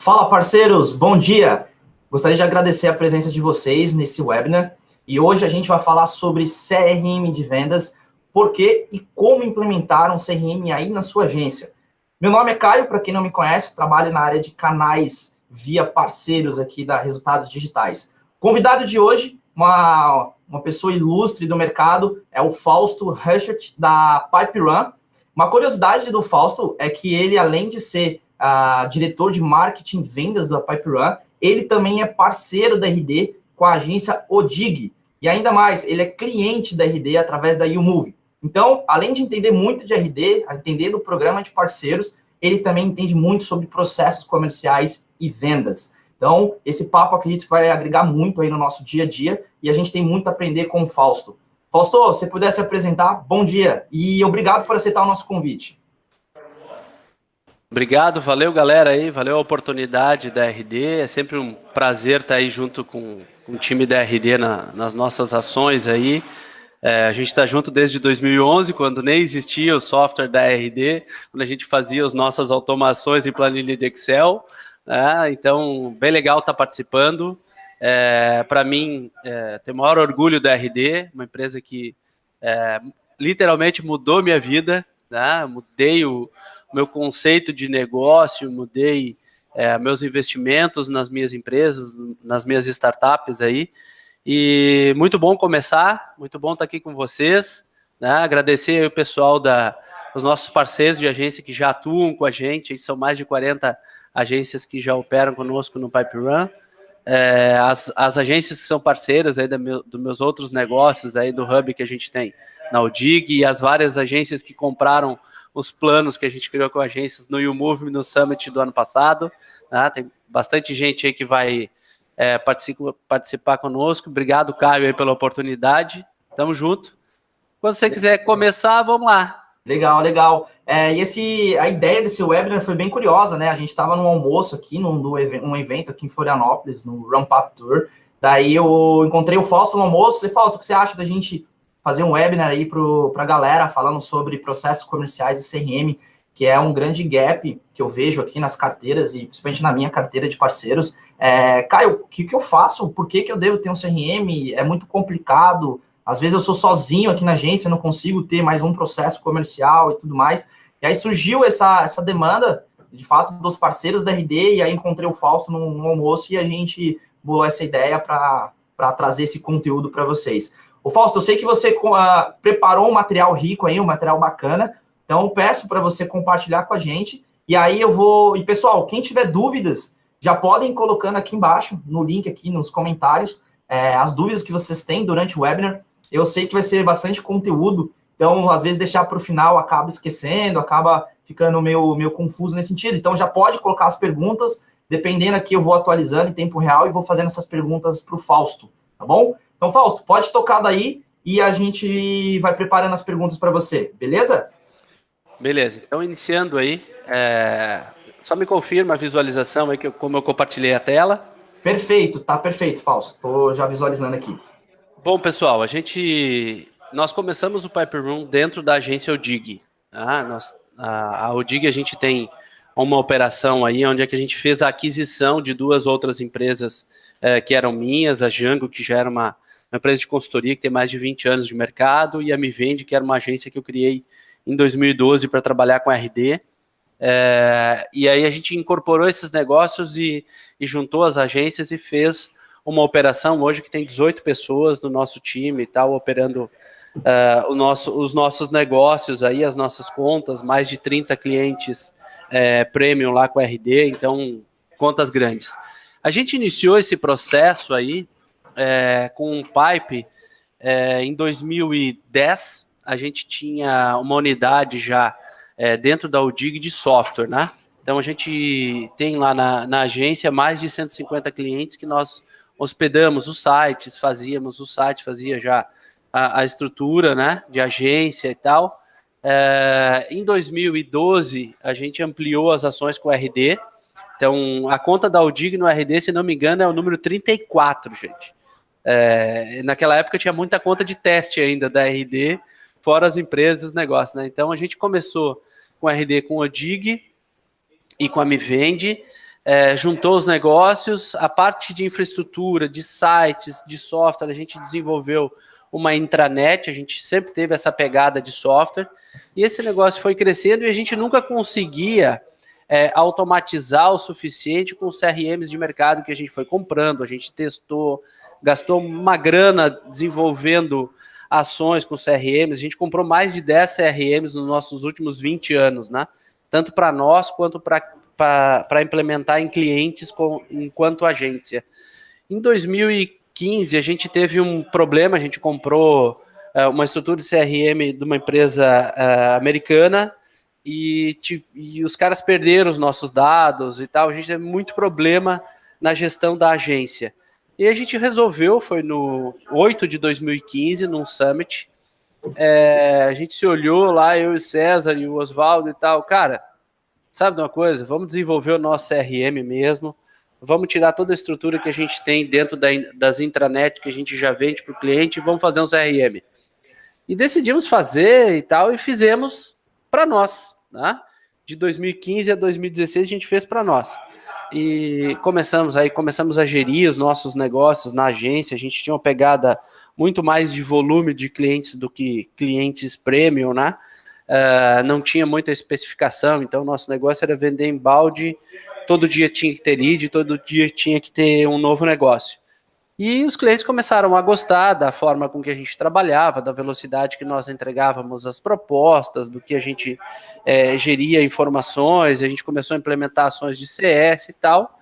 Fala, parceiros, bom dia! Gostaria de agradecer a presença de vocês nesse webinar e hoje a gente vai falar sobre CRM de vendas, por que e como implementar um CRM aí na sua agência. Meu nome é Caio, para quem não me conhece, trabalho na área de canais via parceiros aqui da Resultados Digitais. Convidado de hoje, uma pessoa ilustre do mercado, é o Fausto Reichert, da PipeRun. Uma curiosidade do Fausto é que ele, além de ser diretor de marketing e vendas da PipeRun, ele também é parceiro da RD com a agência Odig. E ainda mais, ele é cliente da RD através da YouMove. Então, além de entender muito de RD, entender do programa de parceiros, ele também entende muito sobre processos comerciais e vendas. Então, esse papo acredito que vai agregar muito aí no nosso dia a dia e a gente tem muito a aprender com o Fausto. Fausto, se pudesse apresentar, bom dia e obrigado por aceitar o nosso convite. Obrigado, valeu galera aí, valeu a oportunidade da RD, é sempre um prazer estar aí junto com o time da RD nas nossas ações aí. A gente está junto desde 2011, quando nem existia o software da RD, quando a gente fazia as nossas automações em planilha de Excel, né? Então, bem legal estar participando. Para mim, tenho o maior orgulho da RD, uma empresa que literalmente mudou minha vida, né? Mudei o meu conceito de negócio, mudei meus investimentos nas minhas empresas, nas minhas startups aí. E muito bom começar, muito bom estar aqui com vocês, né? Agradecer aí o pessoal os nossos parceiros de agência que já atuam com a gente, são mais de 40 agências que já operam conosco no PipeRun. As agências que são parceiras aí dos meus outros negócios aí do Hub que a gente tem na Odig e as várias agências que compraram os planos que a gente criou com agências no YouMove no Summit do ano passado, né? Tem bastante gente aí que vai participar conosco. Obrigado, Caio, aí pela oportunidade. Tamo junto. Quando você quiser começar, vamos lá. Legal, legal. A ideia desse webinar foi bem curiosa, né? A gente estava num almoço aqui, num evento aqui em Florianópolis, no Ramp Up Tour. Daí eu encontrei o Fausto no almoço. Falei, Fausto, o que você acha da gente fazer um webinar aí para a galera falando sobre processos comerciais e CRM, que é um grande gap que eu vejo aqui nas carteiras e principalmente na minha carteira de parceiros. Caio, o que eu faço? Por que eu devo ter um CRM? É muito complicado. Às vezes eu sou sozinho aqui na agência, não consigo ter mais um processo comercial e tudo mais. E aí surgiu essa demanda, de fato, dos parceiros da RD, e aí encontrei o Fausto no almoço e a gente bolou essa ideia para trazer esse conteúdo para vocês. Ô Fausto, eu sei que você preparou um material rico aí, um material bacana, então eu peço para você compartilhar com a gente, e aí eu vou... E pessoal, quem tiver dúvidas, já podem ir colocando aqui embaixo, no link aqui, nos comentários, as dúvidas que vocês têm durante o webinar. Eu sei que vai ser bastante conteúdo, então, às vezes, deixar para o final acaba esquecendo, acaba ficando meio confuso nesse sentido. Então, já pode colocar as perguntas, dependendo aqui, eu vou atualizando em tempo real e vou fazendo essas perguntas para o Fausto, tá bom? Então, Fausto, pode tocar daí e a gente vai preparando as perguntas para você, beleza? Beleza, então, iniciando aí, só me confirma a visualização aí, como eu compartilhei a tela. Perfeito, tá perfeito, Fausto. Estou já visualizando aqui. Bom, pessoal, nós começamos o PipeRun dentro da agência Odig. A Odig, a gente tem uma operação aí onde é que a gente fez a aquisição de duas outras empresas que eram minhas, a Django, que já era uma empresa de consultoria que tem mais de 20 anos de mercado, e a Me Vende, que era uma agência que eu criei em 2012 para trabalhar com RD. E aí a gente incorporou esses negócios e juntou as agências e fez uma operação hoje que tem 18 pessoas no nosso time e tal, operando os nossos negócios aí, as nossas contas, mais de 30 clientes premium lá com a RD, então contas grandes. A gente iniciou esse processo aí com o Pipe em 2010, a gente tinha uma unidade já dentro da Odig de software, né? Então a gente tem lá na agência mais de 150 clientes que nós hospedamos os sites, fazíamos o site, fazia já a estrutura, né, de agência e tal. Em 2012, a gente ampliou as ações com o RD. Então, a conta da Odig no RD, se não me engano, é o número 34, gente. Naquela época tinha muita conta de teste ainda da RD, fora as empresas e os negócios, né? Então, a gente começou com o RD com o Odig e com a Me Vende. juntou os negócios, a parte de infraestrutura, de sites, de software, a gente desenvolveu uma intranet, a gente sempre teve essa pegada de software, e esse negócio foi crescendo e a gente nunca conseguia automatizar o suficiente com os CRMs de mercado que a gente foi comprando, a gente testou, gastou uma grana desenvolvendo ações com CRMs, a gente comprou mais de 10 CRMs nos nossos últimos 20 anos, né? Tanto para nós quanto para implementar em clientes enquanto agência. Em 2015, a gente teve um problema, a gente comprou uma estrutura de CRM de uma empresa americana e os caras perderam os nossos dados e tal, a gente teve muito problema na gestão da agência. E a gente resolveu, foi no 8 de 2015, num summit, a gente se olhou lá, eu e o César e o Oswaldo e tal, cara, sabe de uma coisa? Vamos desenvolver o nosso CRM mesmo, vamos tirar toda a estrutura que a gente tem dentro das intranet que a gente já vende para o cliente e vamos fazer um CRM. E decidimos fazer e tal, e fizemos para nós, né? De 2015 a 2016 a gente fez para nós. E começamos a gerir os nossos negócios na agência, a gente tinha uma pegada muito mais de volume de clientes do que clientes premium, né? Não tinha muita especificação, então nosso negócio era vender em balde, todo dia tinha que ter lead, todo dia tinha que ter um novo negócio. E os clientes começaram a gostar da forma com que a gente trabalhava, da velocidade que nós entregávamos as propostas, do que a gente geria informações, a gente começou a implementar ações de CS e tal,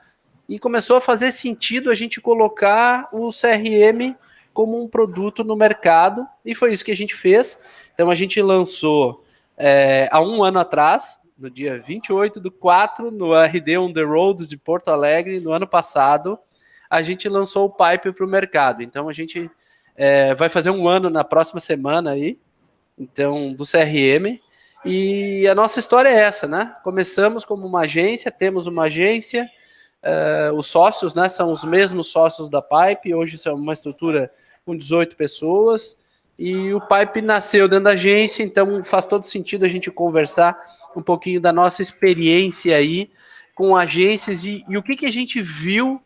e começou a fazer sentido a gente colocar o CRM como um produto no mercado, e foi isso que a gente fez. Então a gente lançou há um ano atrás, no dia 28/4, no RD On The Road de Porto Alegre, no ano passado, a gente lançou o Pipe para o mercado. Então a gente vai fazer um ano na próxima semana aí, então, do CRM, e a nossa história é essa, né? Começamos como uma agência, temos uma agência, os sócios, né, são os mesmos sócios da Pipe, hoje é uma estrutura com 18 pessoas, e o Pipe nasceu dentro da agência, então faz todo sentido a gente conversar um pouquinho da nossa experiência aí com agências e o que a gente viu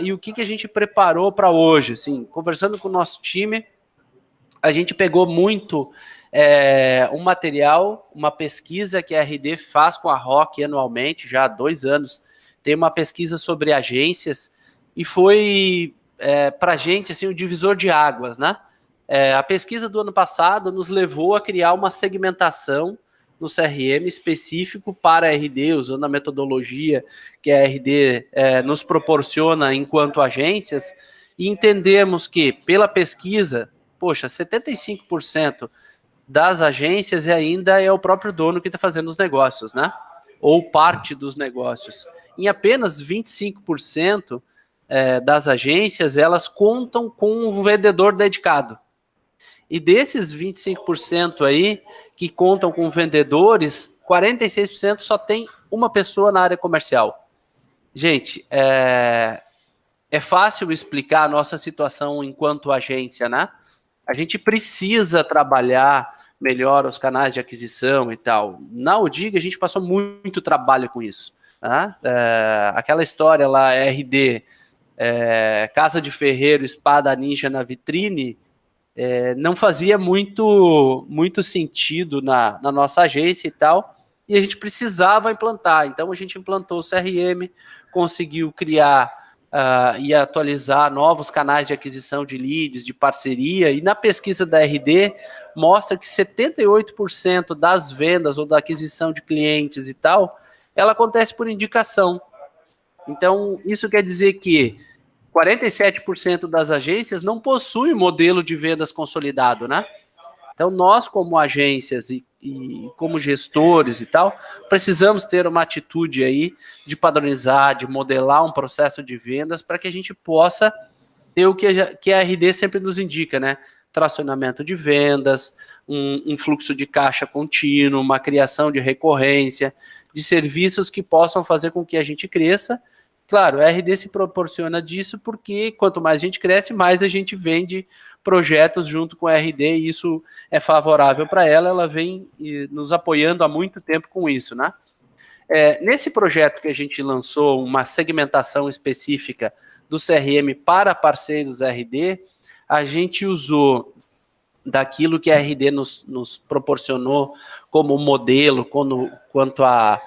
e o que a gente preparou para hoje. Assim, conversando com o nosso time, a gente pegou muito um material, uma pesquisa que a RD faz com a ROC anualmente, já há 2 anos, tem uma pesquisa sobre agências, e foi para a gente assim, um divisor de águas, né? A pesquisa do ano passado nos levou a criar uma segmentação no CRM específico para a RD, usando a metodologia que a RD nos proporciona enquanto agências, e entendemos que, pela pesquisa, 75% das agências ainda é o próprio dono que está fazendo os negócios, né? Ou parte dos negócios. Em apenas 25% das agências, elas contam com um vendedor dedicado. E desses 25% aí, que contam com vendedores, 46% só tem uma pessoa na área comercial. Gente, é fácil explicar a nossa situação enquanto agência, né? A gente precisa trabalhar melhor os canais de aquisição e tal. Na Udig, a gente passou muito trabalho com isso. Né? Aquela história lá, RD, Casa de Ferreiro, Espada Ninja na vitrine, não fazia muito sentido na nossa agência e tal, e a gente precisava implantar. Então a gente implantou o CRM, conseguiu criar e atualizar novos canais de aquisição de leads, de parceria, e na pesquisa da RD mostra que 78% das vendas ou da aquisição de clientes e tal, ela acontece por indicação. Então isso quer dizer que 47% das agências não possuem modelo de vendas consolidado, né? Então, nós, como agências e como gestores e tal, precisamos ter uma atitude aí de padronizar, de modelar um processo de vendas para que a gente possa ter o que a RD sempre nos indica, né? Tracionamento de vendas, um fluxo de caixa contínuo, uma criação de recorrência, de serviços que possam fazer com que a gente cresça. Claro, a RD se proporciona disso porque quanto mais a gente cresce, mais a gente vende projetos junto com a RD, e isso é favorável para ela vem nos apoiando há muito tempo com isso, né? Nesse projeto que a gente lançou uma segmentação específica do CRM para parceiros RD, a gente usou daquilo que a RD nos proporcionou como modelo quanto a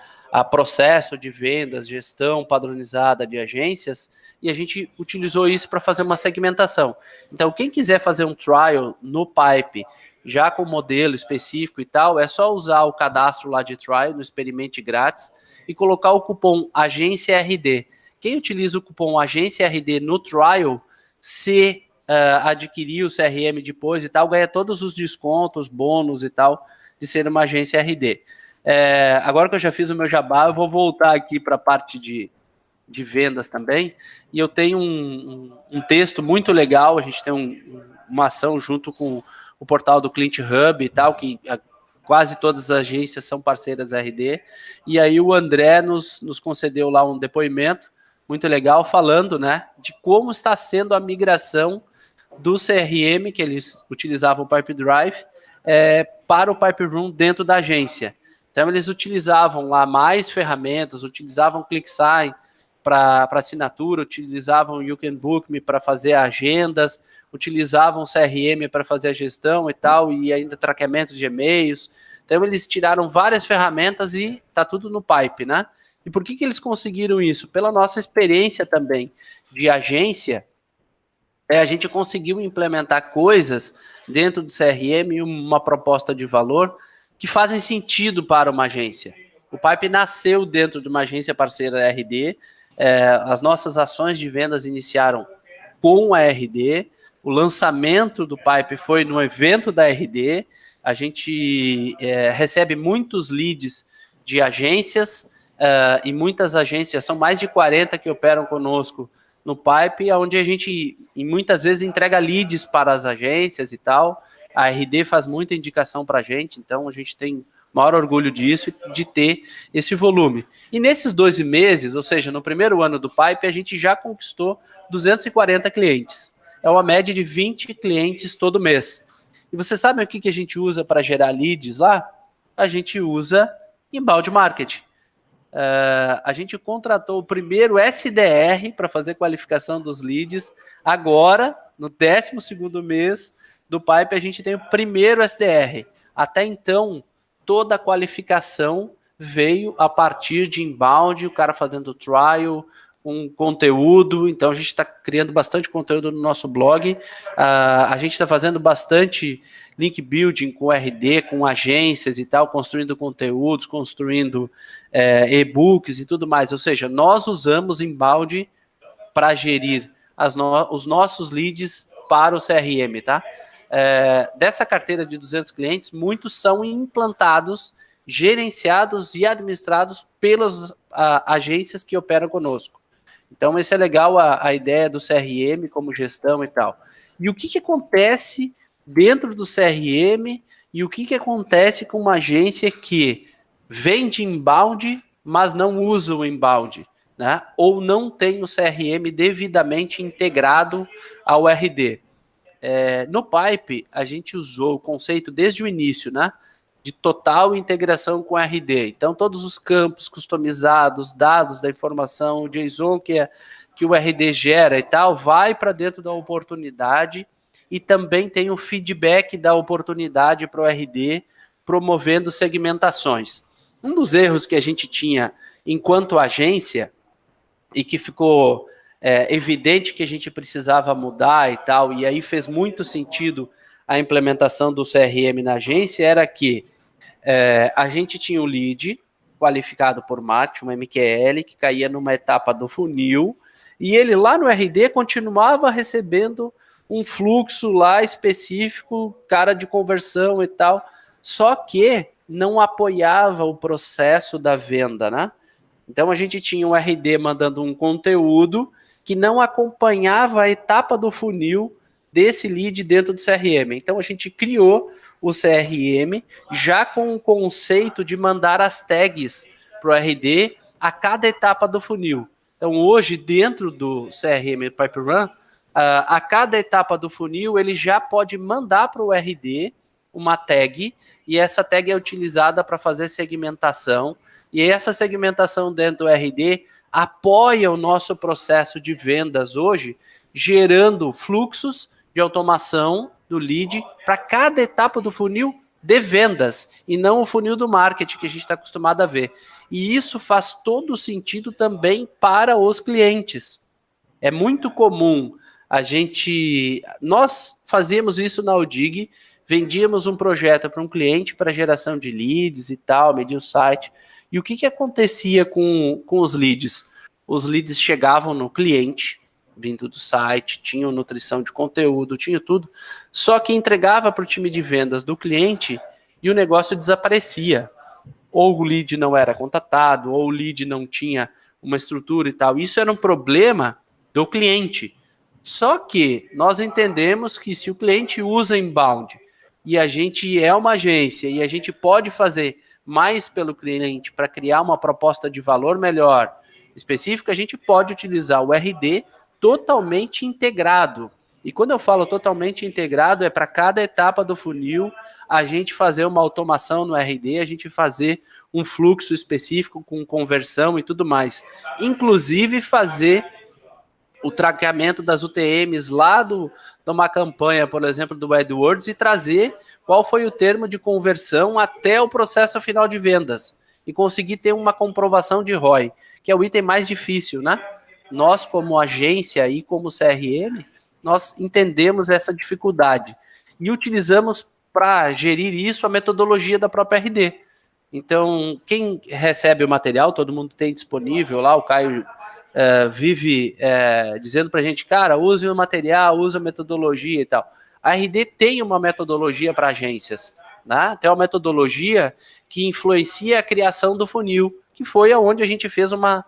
processo de vendas, gestão padronizada de agências, e a gente utilizou isso para fazer uma segmentação. Então, quem quiser fazer um trial no Pipe, já com modelo específico e tal, é só usar o cadastro lá de trial, no Experimente Grátis, e colocar o cupom Agência RD. Quem utiliza o cupom Agência RD no trial, se adquirir o CRM depois e tal, ganha todos os descontos, bônus e tal, de ser uma agência RD. Agora que eu já fiz o meu jabá, eu vou voltar aqui para a parte de vendas também, e eu tenho um texto muito legal, a gente tem uma ação junto com o portal do Client Hub e tal, que quase todas as agências são parceiras RD, e aí o André nos concedeu lá um depoimento muito legal, falando, né, de como está sendo a migração do CRM, que eles utilizavam o Pipe Drive, para o Pipe Room dentro da agência. Então, eles utilizavam lá mais ferramentas, utilizavam ClickSign para assinatura, utilizavam o You Can Book Me para fazer agendas, utilizavam o CRM para fazer a gestão e tal, e ainda traqueamentos de e-mails. Então, eles tiraram várias ferramentas e está tudo no Pipe, né? E por que eles conseguiram isso? Pela nossa experiência também de agência, a gente conseguiu implementar coisas dentro do CRM, uma proposta de valor que fazem sentido para uma agência. O Pipe nasceu dentro de uma agência parceira RD, as nossas ações de vendas iniciaram com a RD, o lançamento do Pipe foi no evento da RD, a gente recebe muitos leads de agências, e muitas agências, são mais de 40 que operam conosco no Pipe, onde a gente muitas vezes entrega leads para as agências e tal. A RD faz muita indicação para a gente, então a gente tem maior orgulho disso, de ter esse volume. E nesses 12 meses, ou seja, no primeiro ano do Pipe, a gente já conquistou 240 clientes. É uma média de 20 clientes todo mês. E você sabe o que a gente usa para gerar leads lá? A gente usa inbound marketing. A gente contratou o primeiro SDR para fazer qualificação dos leads. Agora, no 12º mês do Pipe, a gente tem o primeiro SDR. Até então, toda a qualificação veio a partir de inbound, o cara fazendo trial, um conteúdo. Então, a gente está criando bastante conteúdo no nosso blog. A gente está fazendo bastante link building com RD, com agências e tal, construindo conteúdos, construindo e-books e tudo mais. Ou seja, nós usamos inbound para gerir os nossos leads para o CRM, tá? Dessa carteira de 200 clientes, muitos são implantados, gerenciados e administrados pelas agências que operam conosco. Então, esse é legal, a ideia do CRM como gestão e tal. E o que acontece dentro do CRM e o que acontece com uma agência que vende inbound, mas não usa o inbound, né? Ou não tem o CRM devidamente integrado ao RD. No Pipe, a gente usou o conceito desde o início, né? De total integração com RD. Então, todos os campos customizados, dados da informação, o JSON que o RD gera e tal, vai para dentro da oportunidade e também tem o feedback da oportunidade para o RD, promovendo segmentações. Um dos erros que a gente tinha enquanto agência e que ficou evidente que a gente precisava mudar e tal, e aí fez muito sentido a implementação do CRM na agência, era que a gente tinha o lead qualificado por marketing, uma MQL, que caía numa etapa do funil, e ele lá no RD continuava recebendo um fluxo lá específico, cara de conversão e tal, só que não apoiava o processo da venda, né? Então a gente tinha um RD mandando um conteúdo que não acompanhava a etapa do funil desse lead dentro do CRM. Então a gente criou o CRM já com o conceito de mandar as tags para o RD a cada etapa do funil. Então hoje dentro do CRM PipeRun, a cada etapa do funil ele já pode mandar para o RD uma tag, e essa tag é utilizada para fazer segmentação, e essa segmentação dentro do RD apoia o nosso processo de vendas hoje, gerando fluxos de automação do lead para cada etapa do funil de vendas, e não o funil do marketing que a gente está acostumado a ver. E isso faz todo sentido também para os clientes. É muito comum nós fazíamos isso na Udig, vendíamos um projeto para um cliente para geração de leads e tal, media o site. E o que acontecia com os leads? Os leads chegavam no cliente, vindo do site, tinham nutrição de conteúdo, tinha tudo, só que entregava para o time de vendas do cliente e o negócio desaparecia. Ou o lead não era contatado, ou o lead não tinha uma estrutura e tal. Isso era um problema do cliente. Só que nós entendemos que se o cliente usa inbound e a gente é uma agência e a gente pode fazer mais pelo cliente para criar uma proposta de valor melhor específica, a gente pode utilizar o RD totalmente integrado. E quando eu falo totalmente integrado, é para cada etapa do funil a gente fazer uma automação no RD, a gente fazer um fluxo específico com conversão e tudo mais. Inclusive fazer o traqueamento das UTMs lá de uma campanha, por exemplo, do AdWords, e trazer qual foi o termo de conversão até o processo final de vendas. E conseguir ter uma comprovação de ROI, que é o item mais difícil, né? Nós, como agência e como CRM, nós entendemos essa dificuldade. E utilizamos para gerir isso a metodologia da própria RD. Então, quem recebe o material, todo mundo tem disponível lá, o Caio vive dizendo para a gente, cara, use o material, use a metodologia e tal. A RD tem uma metodologia para agências, né? Tem uma metodologia que influencia a criação do funil, que foi onde a gente fez uma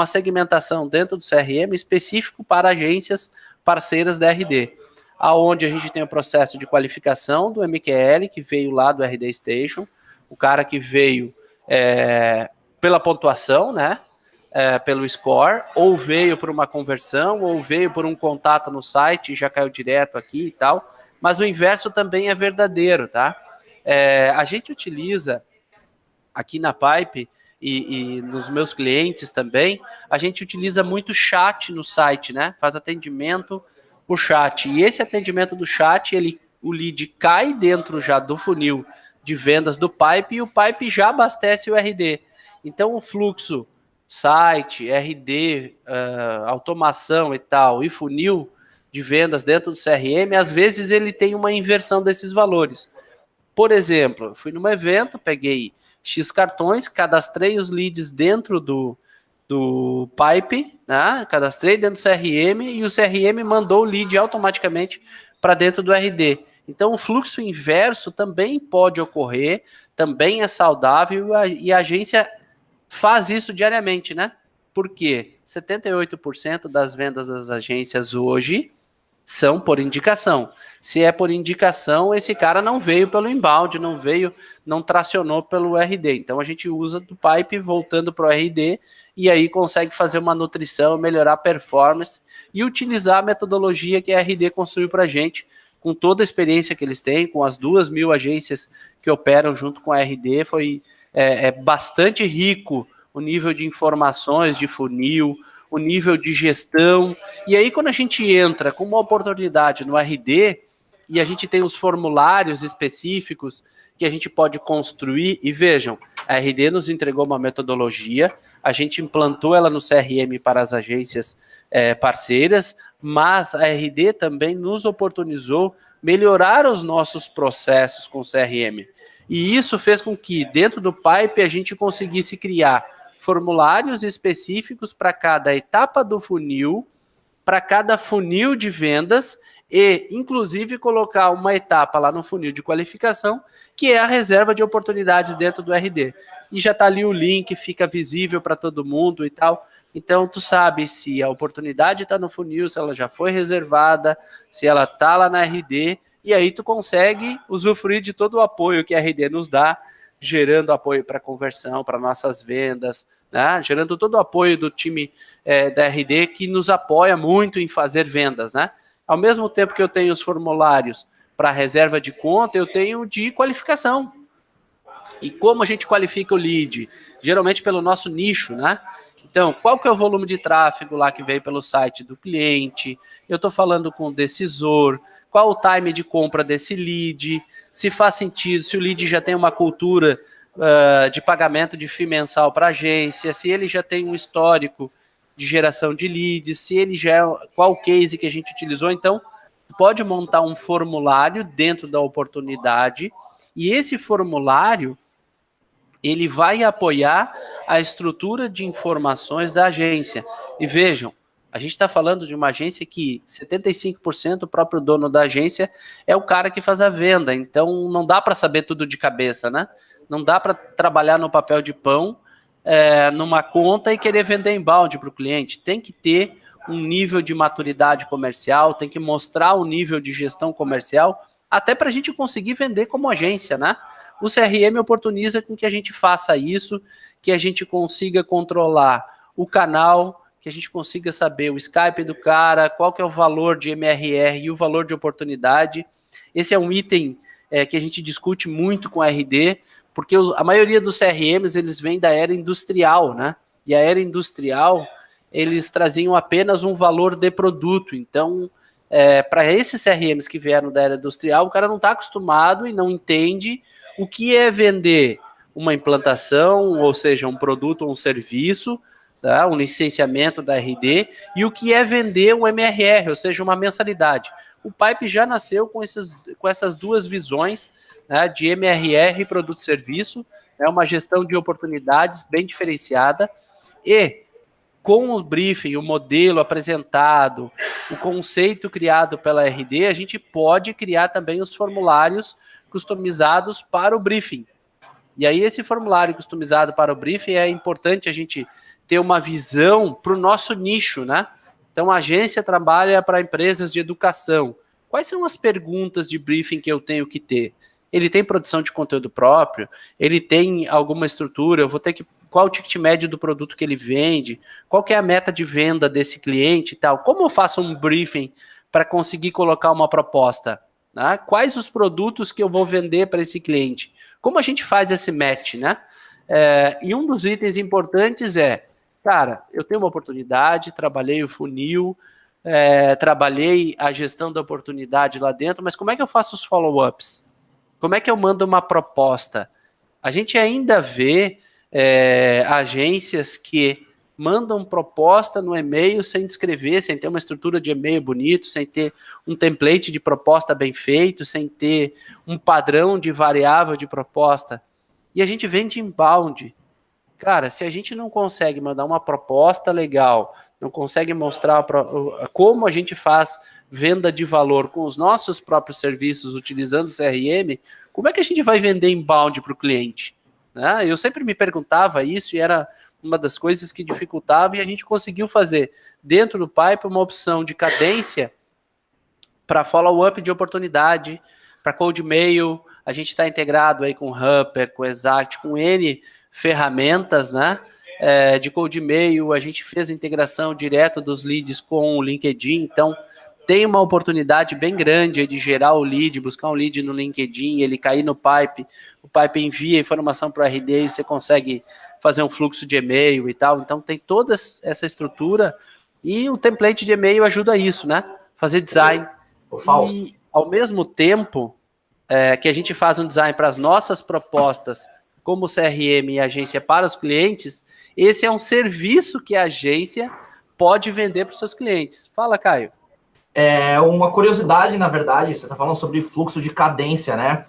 segmentação dentro do CRM específico para agências parceiras da RD, aonde a gente tem o processo de qualificação do MQL, que veio lá do RD Station, o cara que veio pela pontuação, né? Pelo score, ou veio por uma conversão, ou veio por um contato no site e já caiu direto aqui e tal, mas o inverso também é verdadeiro, tá? A gente utiliza aqui na Pipe e nos meus clientes também, a gente utiliza muito chat no site, né? Faz atendimento por chat, e esse atendimento do chat, o lead cai dentro já do funil de vendas do Pipe, e o Pipe já abastece o RD. Então o fluxo site, RD, automação e tal, e funil de vendas dentro do CRM, às vezes ele tem uma inversão desses valores. Por exemplo, eu fui num evento, peguei X cartões, cadastrei os leads dentro do Pipe, né? Cadastrei dentro do CRM, e o CRM mandou o lead automaticamente para dentro do RD. Então o fluxo inverso também pode ocorrer, também é saudável, e a agência faz isso diariamente, né? Porque 78% das vendas das agências hoje são por indicação. Se é por indicação, esse cara não veio pelo inbound, não tracionou pelo RD. Então a gente usa do Pipe voltando para o RD, e aí consegue fazer uma nutrição, melhorar a performance e utilizar a metodologia que a RD construiu para a gente, com toda a experiência que eles têm, com as 2.000 agências que operam junto com a RD. Foi bastante rico o nível de informações, de funil, o nível de gestão. E aí, quando a gente entra com uma oportunidade no RD, e a gente tem os formulários específicos que a gente pode construir, e vejam, a RD nos entregou uma metodologia, a gente implantou ela no CRM para as agências parceiras, mas a RD também nos oportunizou melhorar os nossos processos com o CRM. E isso fez com que, dentro do Pipe, a gente conseguisse criar formulários específicos para cada etapa do funil, para cada funil de vendas, e, inclusive, colocar uma etapa lá no funil de qualificação, que é a reserva de oportunidades dentro do RD. E já está ali o link, fica visível para todo mundo e tal. Então, tu sabe se a oportunidade está no funil, se ela já foi reservada, se ela está lá na RD, e aí tu consegue usufruir de todo o apoio que a RD nos dá, gerando apoio para conversão, para nossas vendas, né? Gerando todo o apoio do time da RD, que nos apoia muito em fazer vendas, né? Ao mesmo tempo que eu tenho os formulários para reserva de conta, eu tenho de qualificação. E como a gente qualifica o lead? Geralmente pelo nosso nicho, né? Então, qual que é o volume de tráfego lá que veio pelo site do cliente? Eu estou falando com o decisor, qual o time de compra desse lead, se faz sentido, se o lead já tem uma cultura de pagamento de FII mensal para a agência, se ele já tem um histórico de geração de leads, se ele já qual case que a gente utilizou. Então, pode montar um formulário dentro da oportunidade e esse formulário ele vai apoiar a estrutura de informações da agência. E vejam, a gente está falando de uma agência que 75% o próprio dono da agência é o cara que faz a venda, então não dá para saber tudo de cabeça, né? Não dá para trabalhar no papel de pão, numa conta e querer vender inbound para o cliente. Tem que ter um nível de maturidade comercial, tem que mostrar o nível de gestão comercial, até para a gente conseguir vender como agência, né? O CRM oportuniza com que a gente faça isso, que a gente consiga controlar o canal, que a gente consiga saber o Skype do cara, qual que é o valor de MRR e o valor de oportunidade. Esse é um item que a gente discute muito com a RD, porque a maioria dos CRMs, eles vêm da era industrial, né? E a era industrial, eles traziam apenas um valor de produto. Então, para esses CRMs que vieram da era industrial, o cara não está acostumado e não entende o que é vender uma implantação, ou seja, um produto ou um serviço, tá? Um licenciamento da RD, e o que é vender um MRR, ou seja, uma mensalidade. O Pipe já nasceu com essas duas visões, né, de MRR e produto e serviço, é uma gestão de oportunidades bem diferenciada, e com o briefing, o modelo apresentado, o conceito criado pela RD, a gente pode criar também os formulários customizados para o briefing. E aí esse formulário customizado para o briefing é importante a gente ter uma visão para o nosso nicho, né? Então a agência trabalha para empresas de educação. Quais são as perguntas de briefing que eu tenho que ter? Ele tem produção de conteúdo próprio? Ele tem alguma estrutura? Eu vou ter que... Qual o ticket médio do produto que ele vende? Qual que é a meta de venda desse cliente e tal? Como eu faço um briefing para conseguir colocar uma proposta? Né? Quais os produtos que eu vou vender para esse cliente? Como a gente faz esse match, né? E um dos itens importantes cara, eu tenho uma oportunidade, trabalhei o funil, trabalhei a gestão da oportunidade lá dentro, mas como é que eu faço os follow-ups? Como é que eu mando uma proposta? A gente ainda vê agências que mandam proposta no e-mail sem descrever, sem ter uma estrutura de e-mail bonito, sem ter um template de proposta bem feito, sem ter um padrão de variável de proposta. E a gente vende inbound. Cara, se a gente não consegue mandar uma proposta legal, não consegue mostrar como a gente faz venda de valor com os nossos próprios serviços utilizando o CRM, como é que a gente vai vender inbound para o cliente? Né? Eu sempre me perguntava isso e era uma das coisas que dificultava, e a gente conseguiu fazer dentro do Pipe uma opção de cadência para follow-up de oportunidade, para cold mail. A gente está integrado aí com o Hupper, com o Exact, com N ferramentas, né? De cold mail. A gente fez a integração direto dos leads com o LinkedIn, então tem uma oportunidade bem grande de gerar o lead, buscar um lead no LinkedIn, ele cair no Pipe, o Pipe envia informação para o RD e você consegue fazer um fluxo de e-mail e tal. Então tem toda essa estrutura e o template de e-mail ajuda isso, né? Fazer design. E ao mesmo tempo que a gente faz um design para as nossas propostas, como CRM e agência para os clientes, esse é um serviço que a agência pode vender para os seus clientes. Fala, Caio. Uma curiosidade, na verdade, você está falando sobre fluxo de cadência, né?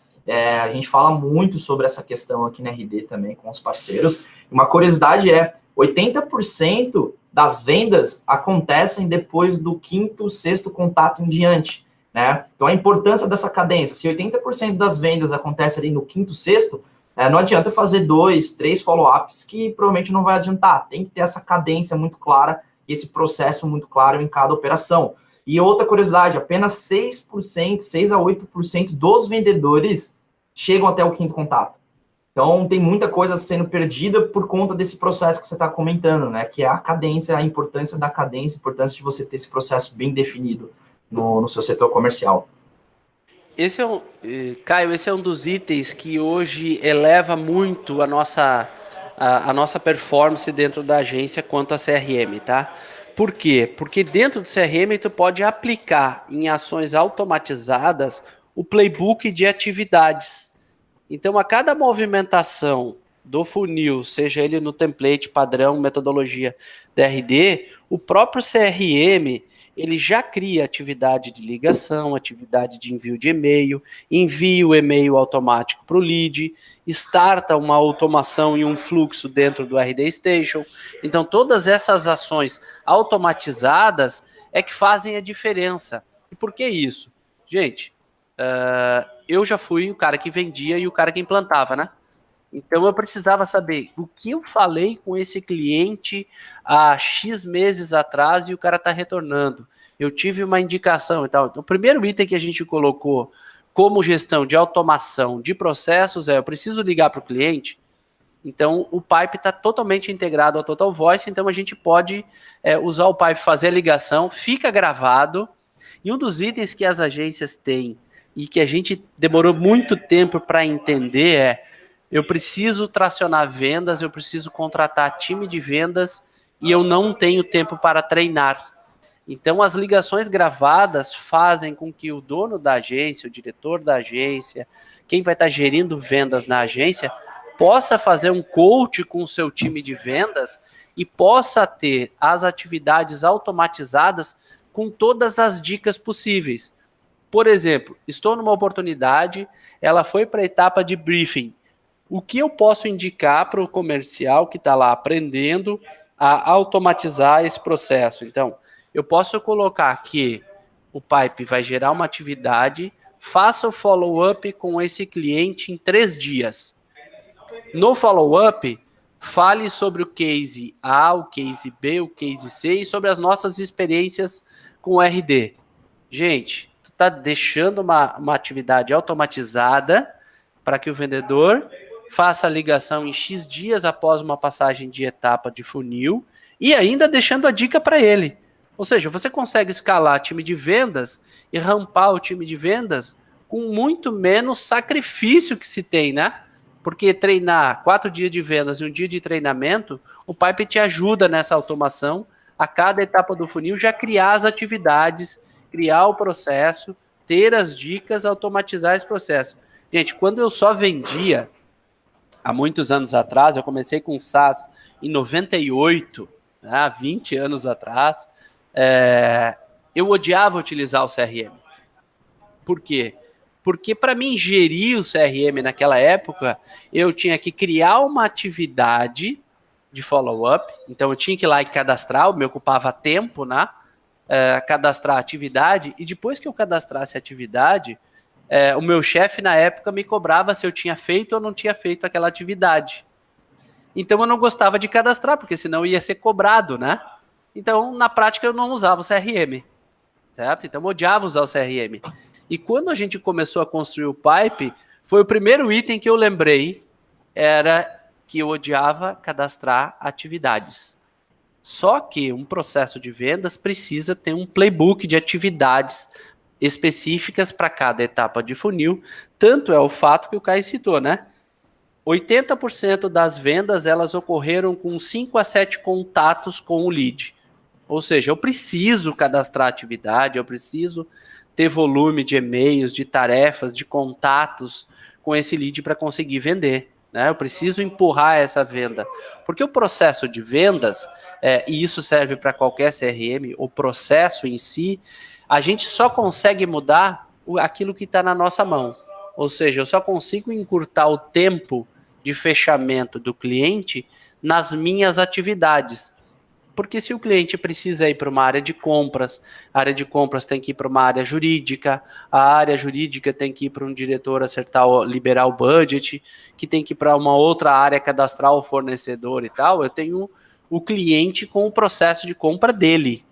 A gente fala muito sobre essa questão aqui na RD também com os parceiros. Uma curiosidade 80% das vendas acontecem depois do quinto, sexto contato em diante, né? Então, a importância dessa cadência, se 80% das vendas acontecem ali no quinto, sexto, não adianta fazer 2, 3 follow-ups que provavelmente não vai adiantar. Tem que ter essa cadência muito clara e esse processo muito claro em cada operação. E outra curiosidade, apenas 6%, 6 a 8% dos vendedores chegam até o quinto contato. Então, tem muita coisa sendo perdida por conta desse processo que você está comentando, né? Que é a cadência, a importância da cadência, a importância de você ter esse processo bem definido no seu setor comercial. Caio, esse é um dos itens que hoje eleva muito a nossa performance dentro da agência quanto a CRM, tá? Por quê? Porque dentro do CRM tu pode aplicar em ações automatizadas o playbook de atividades. Então, a cada movimentação do funil, seja ele no template, padrão, metodologia DRD, o próprio CRM ele já cria atividade de ligação, atividade de envio de e-mail, envia o e-mail automático para o lead, starta uma automação e um fluxo dentro do RD Station. Então, todas essas ações automatizadas é que fazem a diferença. E por que isso? Gente, eu já fui o cara que vendia e o cara que implantava, né? Então eu precisava saber o que eu falei com esse cliente há X meses atrás e o cara está retornando. Eu tive uma indicação e tal. Então, o primeiro item que a gente colocou como gestão de automação de processos eu preciso ligar para o cliente. Então o Pipe está totalmente integrado ao Total Voice, então a gente pode usar o Pipe, fazer a ligação, fica gravado. E um dos itens que as agências têm e que a gente demorou muito tempo para entender eu preciso tracionar vendas, eu preciso contratar time de vendas e eu não tenho tempo para treinar. Então, as ligações gravadas fazem com que o dono da agência, o diretor da agência, quem vai estar gerindo vendas na agência, possa fazer um coach com o seu time de vendas e possa ter as atividades automatizadas com todas as dicas possíveis. Por exemplo, estou numa oportunidade, ela foi para a etapa de briefing. O que eu posso indicar para o comercial que está lá aprendendo a automatizar esse processo? Então, eu posso colocar que o Pipe vai gerar uma atividade, faça o follow-up com esse cliente em 3 dias. No follow-up, fale sobre o case A, o case B, o case C e sobre as nossas experiências com o RD. Gente, tu está deixando uma atividade automatizada para que o vendedor faça a ligação em X dias após uma passagem de etapa de funil e ainda deixando a dica para ele. Ou seja, você consegue escalar time de vendas e rampar o time de vendas com muito menos sacrifício que se tem, né? Porque treinar 4 dias de vendas e 1 dia de treinamento, o Pipe te ajuda nessa automação, a cada etapa do funil já criar as atividades, criar o processo, ter as dicas, automatizar esse processo. Gente, quando eu só vendia, há muitos anos atrás, eu comecei com SaaS em 98, né, 20 anos atrás, eu odiava utilizar o CRM. Por quê? Porque para mim gerir o CRM naquela época, eu tinha que criar uma atividade de follow-up, então eu tinha que ir lá e cadastrar, me ocupava tempo, né? Cadastrar a atividade, e depois que eu cadastrasse a atividade, o meu chefe na época me cobrava se eu tinha feito ou não tinha feito aquela atividade. Então eu não gostava de cadastrar, porque senão ia ser cobrado, né? Então, na prática, eu não usava o CRM, certo? Então eu odiava usar o CRM. E quando a gente começou a construir o Pipe, foi o primeiro item que eu lembrei, era que eu odiava cadastrar atividades. Só que um processo de vendas precisa ter um playbook de atividades específicas para cada etapa de funil, tanto é o fato que o Caio citou, né? 80% das vendas elas ocorreram com 5 a 7 contatos com o lead. Ou seja, eu preciso cadastrar atividade, eu preciso ter volume de e-mails, de tarefas, de contatos com esse lead para conseguir vender. Né? Eu preciso empurrar essa venda. Porque o processo de vendas, e isso serve para qualquer CRM, o processo em si, a gente só consegue mudar aquilo que está na nossa mão. Ou seja, eu só consigo encurtar o tempo de fechamento do cliente nas minhas atividades. Porque se o cliente precisa ir para uma área de compras, a área de compras tem que ir para uma área jurídica, a área jurídica tem que ir para um diretor acertar, liberar o budget, que tem que ir para uma outra área cadastrar o fornecedor e tal, eu tenho o cliente com o processo de compra dele.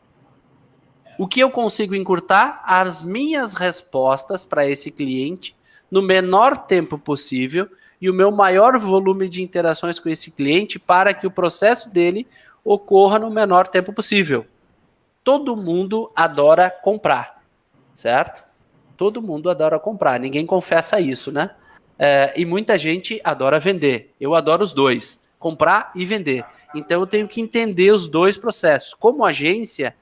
O que eu consigo encurtar? As minhas respostas para esse cliente no menor tempo possível e o meu maior volume de interações com esse cliente para que o processo dele ocorra no menor tempo possível. Todo mundo adora comprar, certo? todo mundo adora comprar, ninguém confessa isso, né? E muita gente adora vender. Eu adoro os dois, comprar e vender. Então eu tenho que entender os dois processos. Como agência,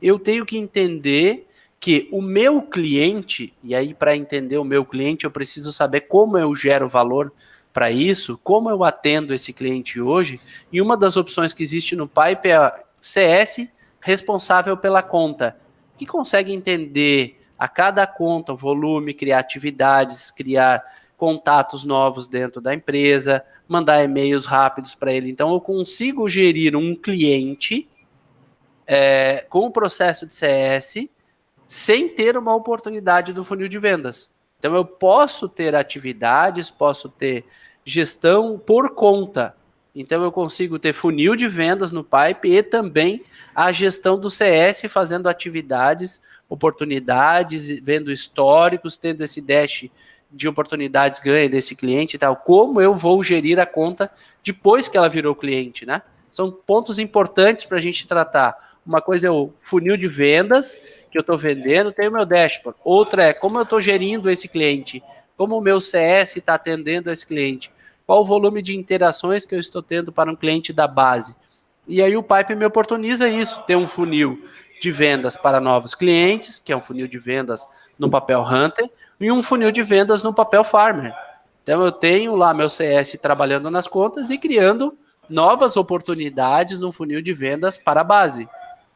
eu tenho que entender que o meu cliente, e aí para entender o meu cliente, eu preciso saber como eu gero valor para isso, como eu atendo esse cliente hoje, e uma das opções que existe no Pipe é a CS responsável pela conta, que consegue entender a cada conta o volume, criar atividades, criar contatos novos dentro da empresa, mandar e-mails rápidos para ele. Então eu consigo gerir um cliente com o processo de CS sem ter uma oportunidade do funil de vendas. Então eu posso ter atividades, posso ter gestão por conta. Então eu consigo ter funil de vendas no Pipe e também a gestão do CS fazendo atividades, oportunidades, vendo históricos, tendo esse dash de oportunidades ganha desse cliente e tal. Como eu vou gerir a conta depois que ela virou cliente, né? São pontos importantes para a gente tratar. Uma coisa é o funil de vendas, que eu estou vendendo, tem o meu dashboard. Outra é como eu estou gerindo esse cliente, como o meu CS está atendendo esse cliente, qual o volume de interações que eu estou tendo para um cliente da base. E aí o Pipe me oportuniza isso, ter um funil de vendas para novos clientes, que é um funil de vendas no papel Hunter, e um funil de vendas no papel Farmer. Então eu tenho lá meu CS trabalhando nas contas e criando novas oportunidades no funil de vendas para a base.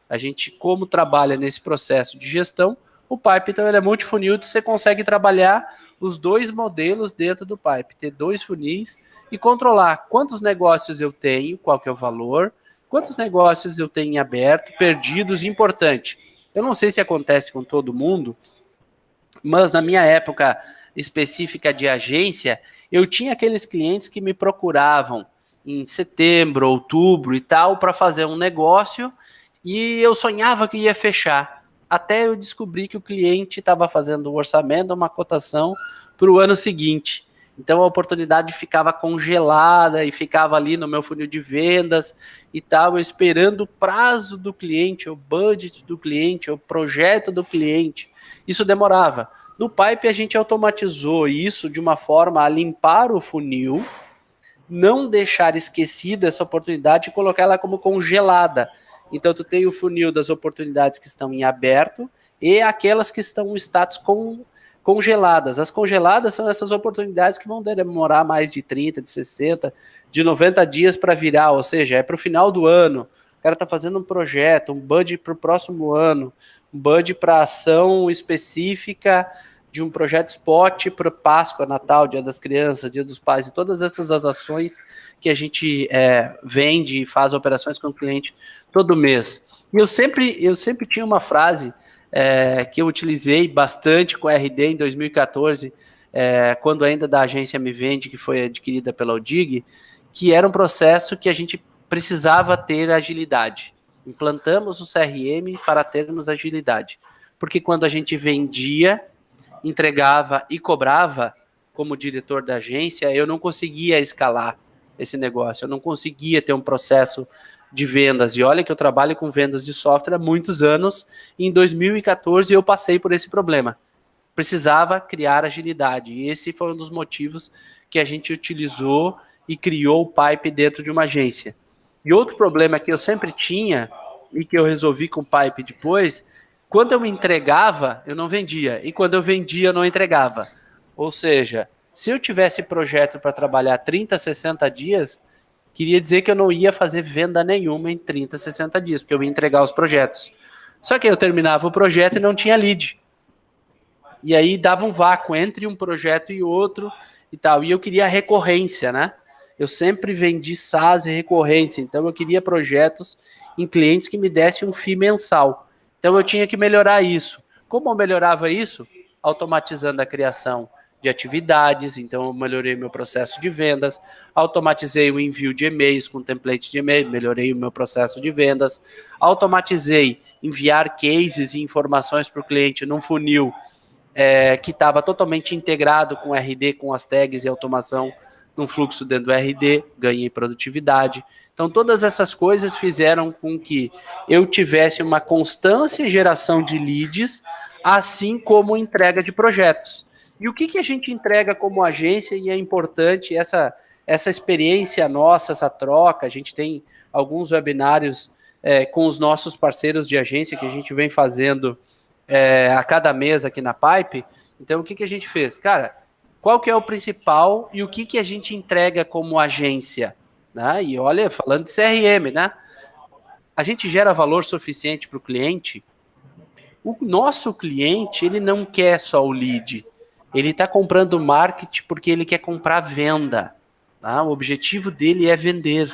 A gente, como trabalha nesse processo de gestão, o Pipe, então, ele é multifunil, você consegue trabalhar os dois modelos dentro do Pipe, ter dois funis e controlar quantos negócios eu tenho, qual que é o valor, quantos negócios eu tenho em aberto, perdidos, importante. Eu não sei se acontece com todo mundo, mas na minha época específica de agência, eu tinha aqueles clientes que me procuravam em setembro, outubro e tal, para fazer um negócio, e eu sonhava que ia fechar. Até eu descobri que o cliente estava fazendo um orçamento, uma cotação para o ano seguinte. Então a oportunidade ficava congelada e ficava ali no meu funil de vendas e tal, esperando o prazo do cliente, o budget do cliente, o projeto do cliente. Isso demorava. No Pipe a gente automatizou isso de uma forma a limpar o funil, não deixar esquecida essa oportunidade e colocar ela como congelada. Então, tu tem o funil das oportunidades que estão em aberto e aquelas que estão em status congeladas. As congeladas são essas oportunidades que vão demorar mais de 30, de 60, de 90 dias para virar, ou seja, é para o final do ano. O cara está fazendo um projeto, um budget para o próximo ano, um budget para ação específica de um projeto spot para Páscoa, Natal, Dia das Crianças, Dia dos Pais, e todas essas ações que a gente vende e faz operações com o cliente todo mês. E eu sempre tinha uma frase que eu utilizei bastante com a RD em 2014, quando ainda da agência Me Vende, que foi adquirida pela Udig, que era um processo que a gente precisava ter agilidade. Implantamos o CRM para termos agilidade. Porque quando a gente vendia, entregava e cobrava, como diretor da agência, eu não conseguia escalar esse negócio, eu não conseguia ter um processo de vendas, e olha que eu trabalho com vendas de software há muitos anos, e em 2014 eu passei por esse problema, precisava criar agilidade, e esse foi um dos motivos que a gente utilizou e criou o Pipe dentro de uma agência. E outro problema que eu sempre tinha, e que eu resolvi com o Pipe depois, quando eu me entregava, eu não vendia. E quando eu vendia, eu não entregava. Ou seja, se eu tivesse projeto para trabalhar 30, 60 dias, queria dizer que eu não ia fazer venda nenhuma em 30, 60 dias, porque eu ia entregar os projetos. Só que eu terminava o projeto e não tinha lead. E aí dava um vácuo entre um projeto e outro e tal. E eu queria recorrência, né? Eu sempre vendi SaaS e recorrência. Então eu queria projetos em clientes que me dessem um FII mensal. Então eu tinha que melhorar isso. Como eu melhorava isso? Automatizando a criação de atividades, então eu melhorei meu processo de vendas, automatizei o envio de e-mails com template de e-mail, melhorei o meu processo de vendas, automatizei enviar cases e informações para o cliente num funil que estava totalmente integrado com RD, com as tags e automação num fluxo dentro do RD, ganhei produtividade. Então, todas essas coisas fizeram com que eu tivesse uma constância em geração de leads, assim como entrega de projetos. E o que a gente entrega como agência, e é importante essa experiência nossa, essa troca, a gente tem alguns webinários com os nossos parceiros de agência que a gente vem fazendo a cada mês aqui na Pipe. Então, o que a gente fez? Cara, qual que é o principal e o que a gente entrega como agência? Né? E olha, falando de CRM, né? A gente gera valor suficiente para o cliente. O nosso cliente, ele não quer só o lead. Ele está comprando marketing porque ele quer comprar venda. Tá? O objetivo dele é vender.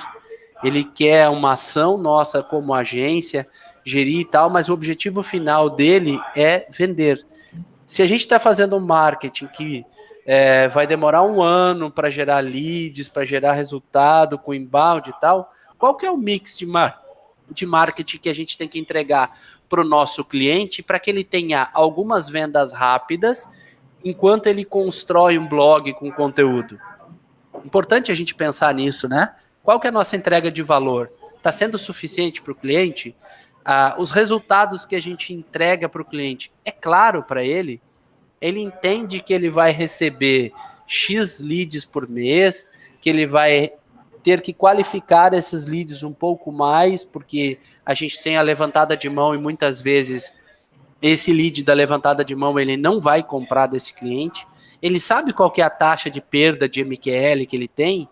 Ele quer uma ação nossa como agência, gerir e tal, mas o objetivo final dele é vender. Se a gente está fazendo um marketing que vai demorar um ano para gerar leads, para gerar resultado com inbound e tal, qual que é o mix de marketing que a gente tem que entregar para o nosso cliente para que ele tenha algumas vendas rápidas enquanto ele constrói um blog com conteúdo? Importante a gente pensar nisso, né? Qual que é a nossa entrega de valor? Está sendo suficiente para o cliente? Os resultados que a gente entrega para o cliente, é claro para ele? Ele entende que ele vai receber X leads por mês, que ele vai ter que qualificar esses leads um pouco mais, porque a gente tem a levantada de mão e muitas vezes esse lead da levantada de mão ele não vai comprar desse cliente. Ele sabe qual que é a taxa de perda de MQL que ele tem.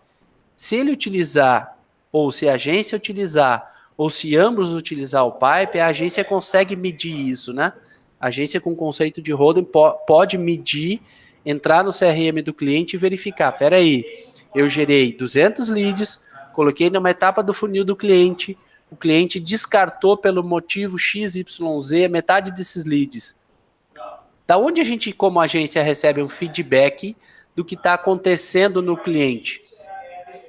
Se ele utilizar, ou se a agência utilizar, ou se ambos utilizar o Pipe, a agência consegue medir isso, né? A agência com conceito de holding pode medir, entrar no CRM do cliente e verificar, peraí, eu gerei 200 leads, coloquei numa etapa do funil do cliente, o cliente descartou pelo motivo XYZ metade desses leads. Da onde a gente, como agência, recebe um feedback do que está acontecendo no cliente?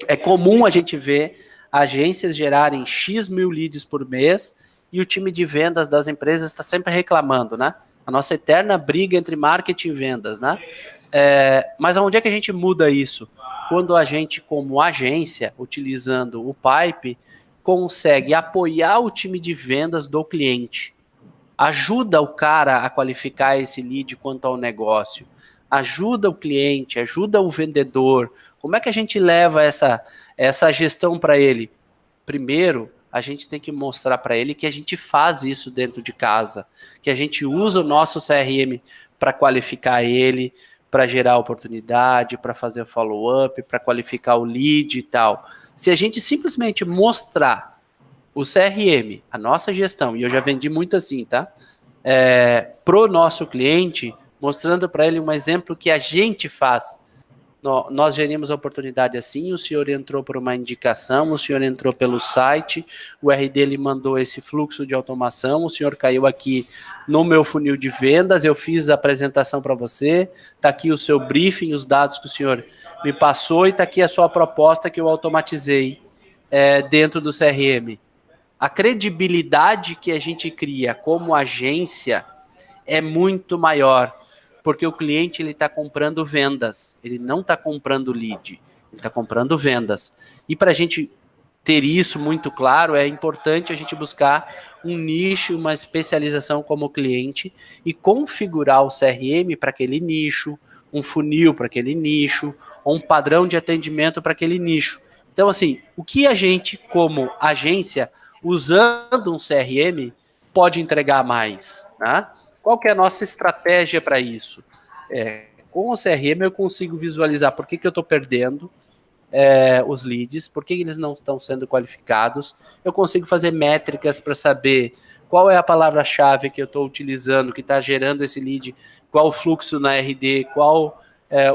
É comum a gente ver agências gerarem X mil leads por mês e o time de vendas das empresas está sempre reclamando, né? A nossa eterna briga entre marketing e vendas, né? Mas onde é que a gente muda isso? Quando a gente, como agência, utilizando o Pipe, consegue apoiar o time de vendas do cliente. Ajuda o cara a qualificar esse lead quanto ao negócio. Ajuda o cliente, ajuda o vendedor. Como é que a gente leva essa gestão para ele? Primeiro, a gente tem que mostrar para ele que a gente faz isso dentro de casa, que a gente usa o nosso CRM para qualificar ele, para gerar oportunidade, para fazer follow-up, para qualificar o lead e tal. Se a gente simplesmente mostrar o CRM, a nossa gestão, e eu já vendi muito assim, tá? Pro nosso cliente, mostrando para ele um exemplo que a gente faz. Nós gerimos a oportunidade assim, o senhor entrou por uma indicação, o senhor entrou pelo site, o RD ele mandou esse fluxo de automação, o senhor caiu aqui no meu funil de vendas, eu fiz a apresentação para você, está aqui o seu briefing, os dados que o senhor me passou e está aqui a sua proposta que eu automatizei dentro do CRM. A credibilidade que a gente cria como agência é muito maior, porque o cliente ele está comprando vendas, ele não está comprando lead, ele está comprando vendas. E para a gente ter isso muito claro, é importante a gente buscar um nicho, uma especialização como cliente e configurar o CRM para aquele nicho, um funil para aquele nicho, ou um padrão de atendimento para aquele nicho. Então, assim, o que a gente, como agência, usando um CRM, pode entregar mais, né? Qual que é a nossa estratégia para isso? Com o CRM eu consigo visualizar por que eu estou perdendo os leads, por que eles não estão sendo qualificados. Eu consigo fazer métricas para saber qual é a palavra-chave que eu estou utilizando, que está gerando esse lead, qual o fluxo na RD, qual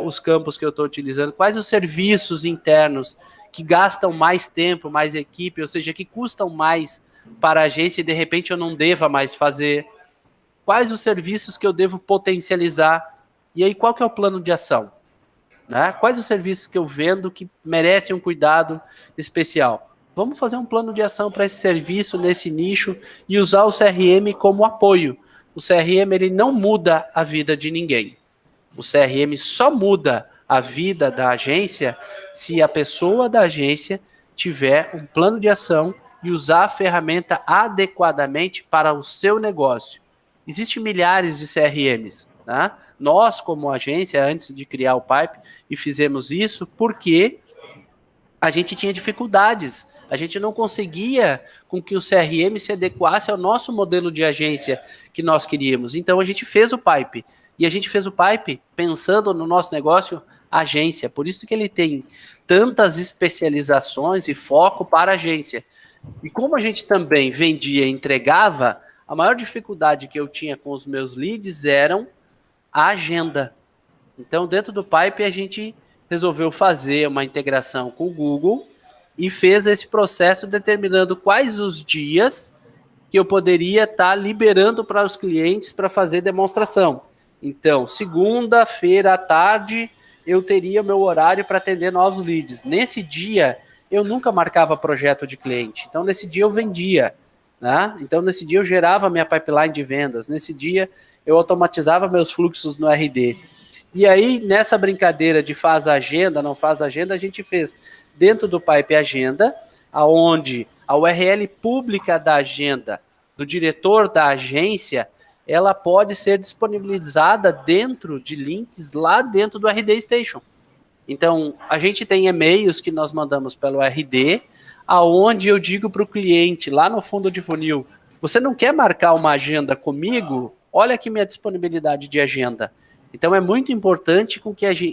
os campos que eu estou utilizando, quais os serviços internos que gastam mais tempo, mais equipe, ou seja, que custam mais para a agência e de repente eu não deva mais fazer. Quais os serviços que eu devo potencializar? E aí, qual que é o plano de ação? Né? Quais os serviços que eu vendo que merecem um cuidado especial? Vamos fazer um plano de ação para esse serviço, nesse nicho, e usar o CRM como apoio. O CRM ele não muda a vida de ninguém. O CRM só muda a vida da agência se a pessoa da agência tiver um plano de ação e usar a ferramenta adequadamente para o seu negócio. Existem milhares de CRMs, tá? Nós, como agência, antes de criar o Pipe, e fizemos isso porque a gente tinha dificuldades. A gente não conseguia com que o CRM se adequasse ao nosso modelo de agência que nós queríamos. Então a gente fez o Pipe. E a gente fez o Pipe pensando no nosso negócio agência. Por isso que ele tem tantas especializações e foco para a agência. E como a gente também vendia e entregava, a maior dificuldade que eu tinha com os meus leads eram a agenda. Então, dentro do Pipe, a gente resolveu fazer uma integração com o Google e fez esse processo determinando quais os dias que eu poderia estar liberando para os clientes para fazer demonstração. Então, segunda-feira à tarde, eu teria meu horário para atender novos leads. Nesse dia, eu nunca marcava projeto de cliente. Então, nesse dia eu vendia, né? Então, nesse dia eu gerava minha pipeline de vendas. Nesse dia, eu automatizava meus fluxos no RD. E aí, nessa brincadeira de faz agenda, não faz agenda, a gente fez dentro do Pipe Agenda, aonde a URL pública da agenda, do diretor da agência, ela pode ser disponibilizada dentro de links lá dentro do RD Station. Então, a gente tem e-mails que nós mandamos pelo RD, aonde eu digo para o cliente, lá no fundo de funil, você não quer marcar uma agenda comigo? Olha aqui minha disponibilidade de agenda. Então, é muito importante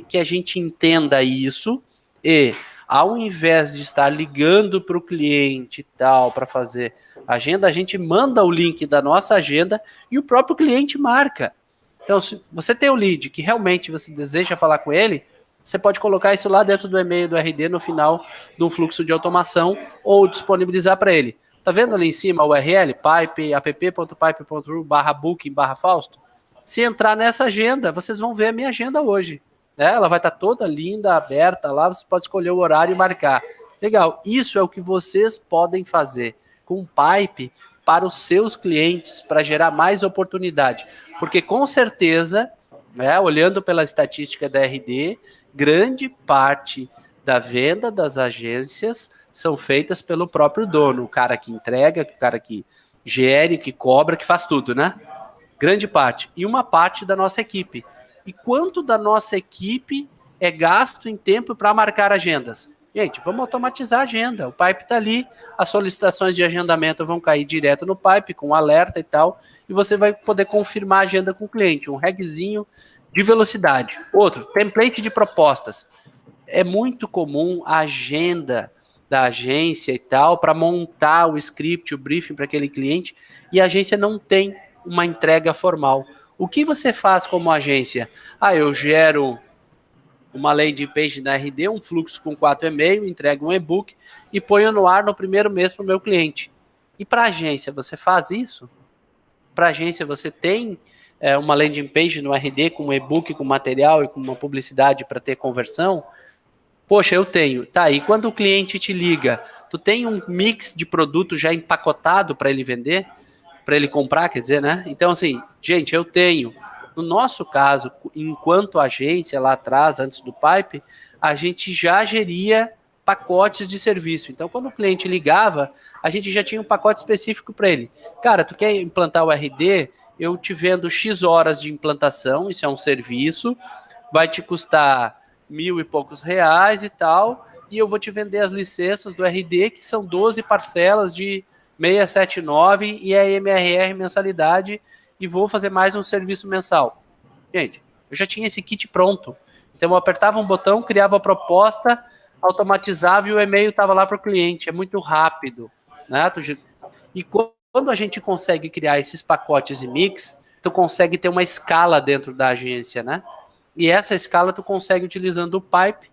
que a gente entenda isso e, ao invés de estar ligando para o cliente e tal, para fazer agenda, a gente manda o link da nossa agenda e o próprio cliente marca. Então, se você tem um lead que realmente você deseja falar com ele, você pode colocar isso lá dentro do e-mail do RD no final de um fluxo de automação ou disponibilizar para ele. Tá vendo ali em cima a URL? app.pipe.ru/booking/Fausto? Se entrar nessa agenda, vocês vão ver a minha agenda hoje. Né? Ela vai estar toda linda, aberta lá, você pode escolher o horário e marcar. Legal, isso é o que vocês podem fazer com o Pipe para os seus clientes, para gerar mais oportunidade. Porque com certeza, né, olhando pela estatística da RD, grande parte da venda das agências são feitas pelo próprio dono, o cara que entrega, o cara que gere, que cobra, que faz tudo, né? Grande parte. E uma parte da nossa equipe. E quanto da nossa equipe é gasto em tempo para marcar agendas? Gente, vamos automatizar a agenda. O Pipe está ali, as solicitações de agendamento vão cair direto no Pipe, com alerta e tal, e você vai poder confirmar a agenda com o cliente. Um regzinho de velocidade. Outro, template de propostas. É muito comum a agenda da agência e tal, para montar o script, o briefing para aquele cliente, e a agência não tem uma entrega formal. O que você faz como agência? Eu gero uma landing page na RD, um fluxo com 4 e-mails, entrego um e-book e ponho no ar no primeiro mês para o meu cliente. E para a agência, você faz isso? Para a agência, você tem uma landing page no RD com um e-book, com material e com uma publicidade para ter conversão? Poxa, eu tenho. Tá, e quando o cliente te liga, tu tem um mix de produto já empacotado para ele vender? Para ele comprar, quer dizer, né? Então, assim, gente, eu tenho. No nosso caso, enquanto agência lá atrás, antes do Pipe, a gente já geria pacotes de serviço. Então, quando o cliente ligava, a gente já tinha um pacote específico para ele. Cara, tu quer implantar o RD? Eu te vendo X horas de implantação, isso é um serviço, vai te custar R$1.000 e poucos e tal, e eu vou te vender as licenças do RD, que são 12 parcelas de 679 e a MRR mensalidade, e vou fazer mais um serviço mensal. Gente, eu já tinha esse kit pronto. Então eu apertava um botão, criava a proposta, automatizava e o e-mail estava lá para o cliente. É muito rápido. Né? E quando a gente consegue criar esses pacotes e mix, tu consegue ter uma escala dentro da agência, né? E essa escala tu consegue utilizando o Pipe,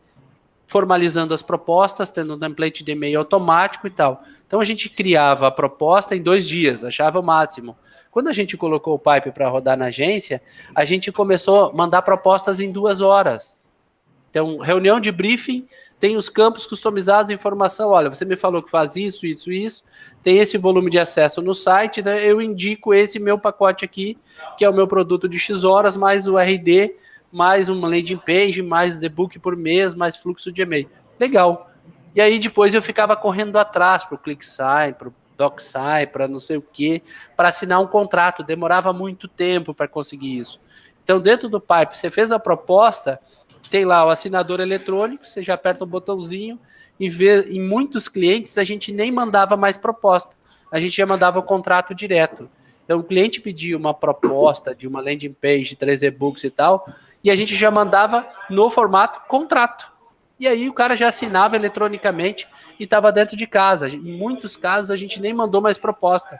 formalizando as propostas, tendo um template de e-mail automático e tal. Então a gente criava a proposta em 2 dias, achava o máximo. Quando a gente colocou o Pipe para rodar na agência, a gente começou a mandar propostas em 2 horas. Então, reunião de briefing, tem os campos customizados, informação, olha, você me falou que faz isso, isso, isso, tem esse volume de acesso no site, né, eu indico esse meu pacote aqui, que é o meu produto de X horas, mais o RD, mais uma landing page, mais e-book por mês, mais fluxo de e-mail. Legal. E aí depois eu ficava correndo atrás para o ClickSign, para o DocSign, para não sei o quê, para assinar um contrato. Demorava muito tempo para conseguir isso. Então, dentro do Pipe, você fez a proposta, tem lá o assinador eletrônico, você já aperta um botãozinho, e em muitos clientes a gente nem mandava mais proposta, a gente já mandava o contrato direto. Então, o cliente pedia uma proposta de uma landing page, 3 e-books e tal, e a gente já mandava no formato contrato. E aí o cara já assinava eletronicamente e estava dentro de casa. Em muitos casos a gente nem mandou mais proposta.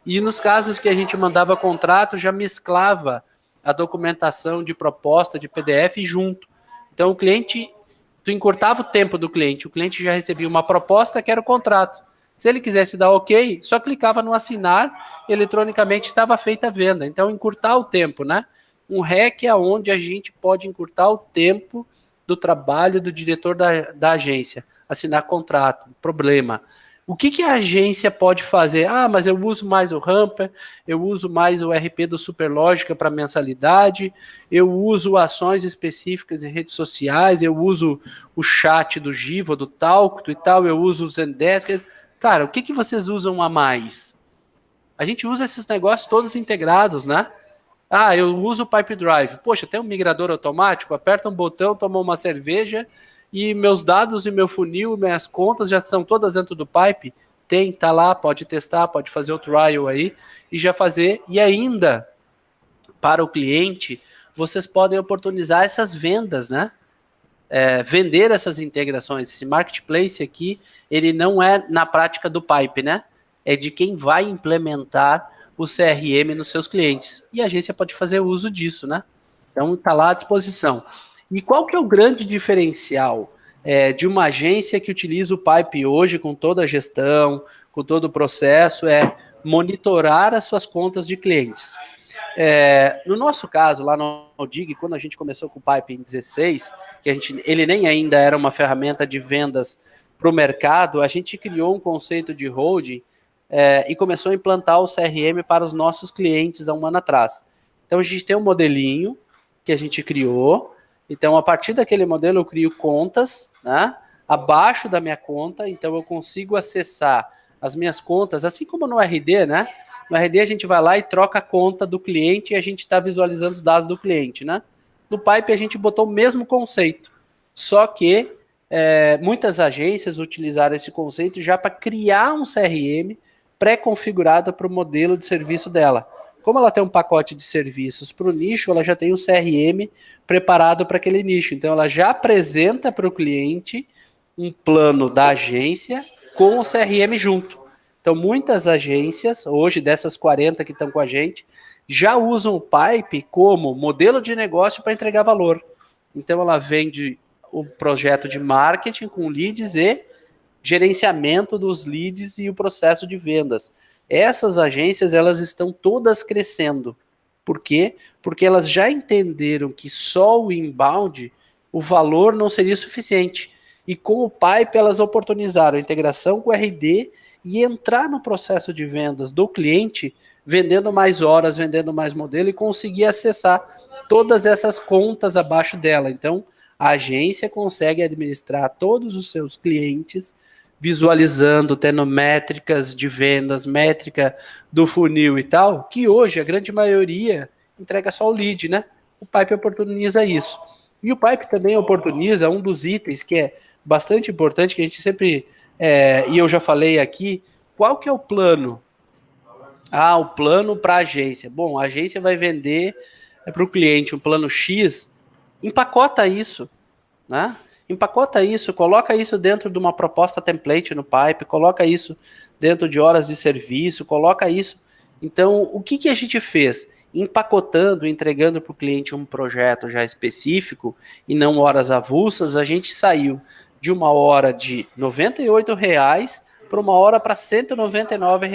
E nos casos que a gente mandava contrato, já mesclava a documentação de proposta, de PDF junto. Então o cliente, tu encurtava o tempo do cliente, o cliente já recebia uma proposta que era o contrato. Se ele quisesse dar ok, só clicava no assinar, eletronicamente estava feita a venda. Então encurtar o tempo, né? Um REC é onde a gente pode encurtar o tempo do trabalho do diretor da agência, assinar contrato, problema. O que a agência pode fazer? Ah, mas eu uso mais o Hamper, eu uso mais o RP do Superlógica para mensalidade, eu uso ações específicas em redes sociais, eu uso o chat do Giva, do Talk e tal, eu uso o Zendesk. Cara, o que vocês usam a mais? A gente usa esses negócios todos integrados, né? Ah, eu uso o Pipe Drive. Poxa, tem um migrador automático? Aperta um botão, toma uma cerveja e meus dados e meu funil, minhas contas já são todas dentro do Pipe. Tem, tá lá, pode testar, pode fazer o trial aí e já fazer. E ainda, para o cliente, vocês podem oportunizar essas vendas, né? Vender essas integrações. Esse marketplace aqui, ele não é na prática do Pipe, né? É de quem vai implementar o CRM nos seus clientes. E a agência pode fazer uso disso, né? Então, está lá à disposição. E qual que é o grande diferencial de uma agência que utiliza o Pipe hoje com toda a gestão, com todo o processo, é monitorar as suas contas de clientes. No nosso caso, lá no Dig, quando a gente começou com o Pipe em 16, ele nem ainda era uma ferramenta de vendas para o mercado, a gente criou um conceito de holding e começou a implantar o CRM para os nossos clientes há um ano atrás. Então, a gente tem um modelinho que a gente criou. Então, a partir daquele modelo, eu crio contas, né, abaixo da minha conta. Então, eu consigo acessar as minhas contas, assim como no RD, né? No RD, a gente vai lá e troca a conta do cliente e a gente está visualizando os dados do cliente, né? No Pipe, a gente botou o mesmo conceito, só que muitas agências utilizaram esse conceito já para criar um CRM pré-configurada para o modelo de serviço dela. Como ela tem um pacote de serviços para o nicho, ela já tem um CRM preparado para aquele nicho. Então, ela já apresenta para o cliente um plano da agência com o CRM junto. Então, muitas agências, hoje dessas 40 que estão com a gente, já usam o Pipe como modelo de negócio para entregar valor. Então, ela vende o projeto de marketing com leads e gerenciamento dos leads e o processo de vendas. Essas agências, elas estão todas crescendo. Por quê? Porque elas já entenderam que só o inbound, o valor não seria suficiente. E com o Pipe, elas oportunizaram a integração com o RD e entrar no processo de vendas do cliente, vendendo mais horas, vendendo mais modelo e conseguir acessar todas essas contas abaixo dela. Então, a agência consegue administrar todos os seus clientes, visualizando, tendo métricas de vendas, métrica do funil e tal, que hoje a grande maioria entrega só o lead, né? O Pipe oportuniza isso. E o Pipe também oportuniza um dos itens que é bastante importante, que a gente sempre, e eu já falei aqui, qual que é o plano? Ah, o plano para a agência. Bom, a agência vai vender para o cliente um plano X, empacota isso, né? Empacota isso, coloca isso dentro de uma proposta template no Pipe, coloca isso dentro de horas de serviço, coloca isso. Então, o que a gente fez? Empacotando, entregando para o cliente um projeto já específico e não horas avulsas, a gente saiu de uma hora de R$ 98 para uma hora para R$ 199.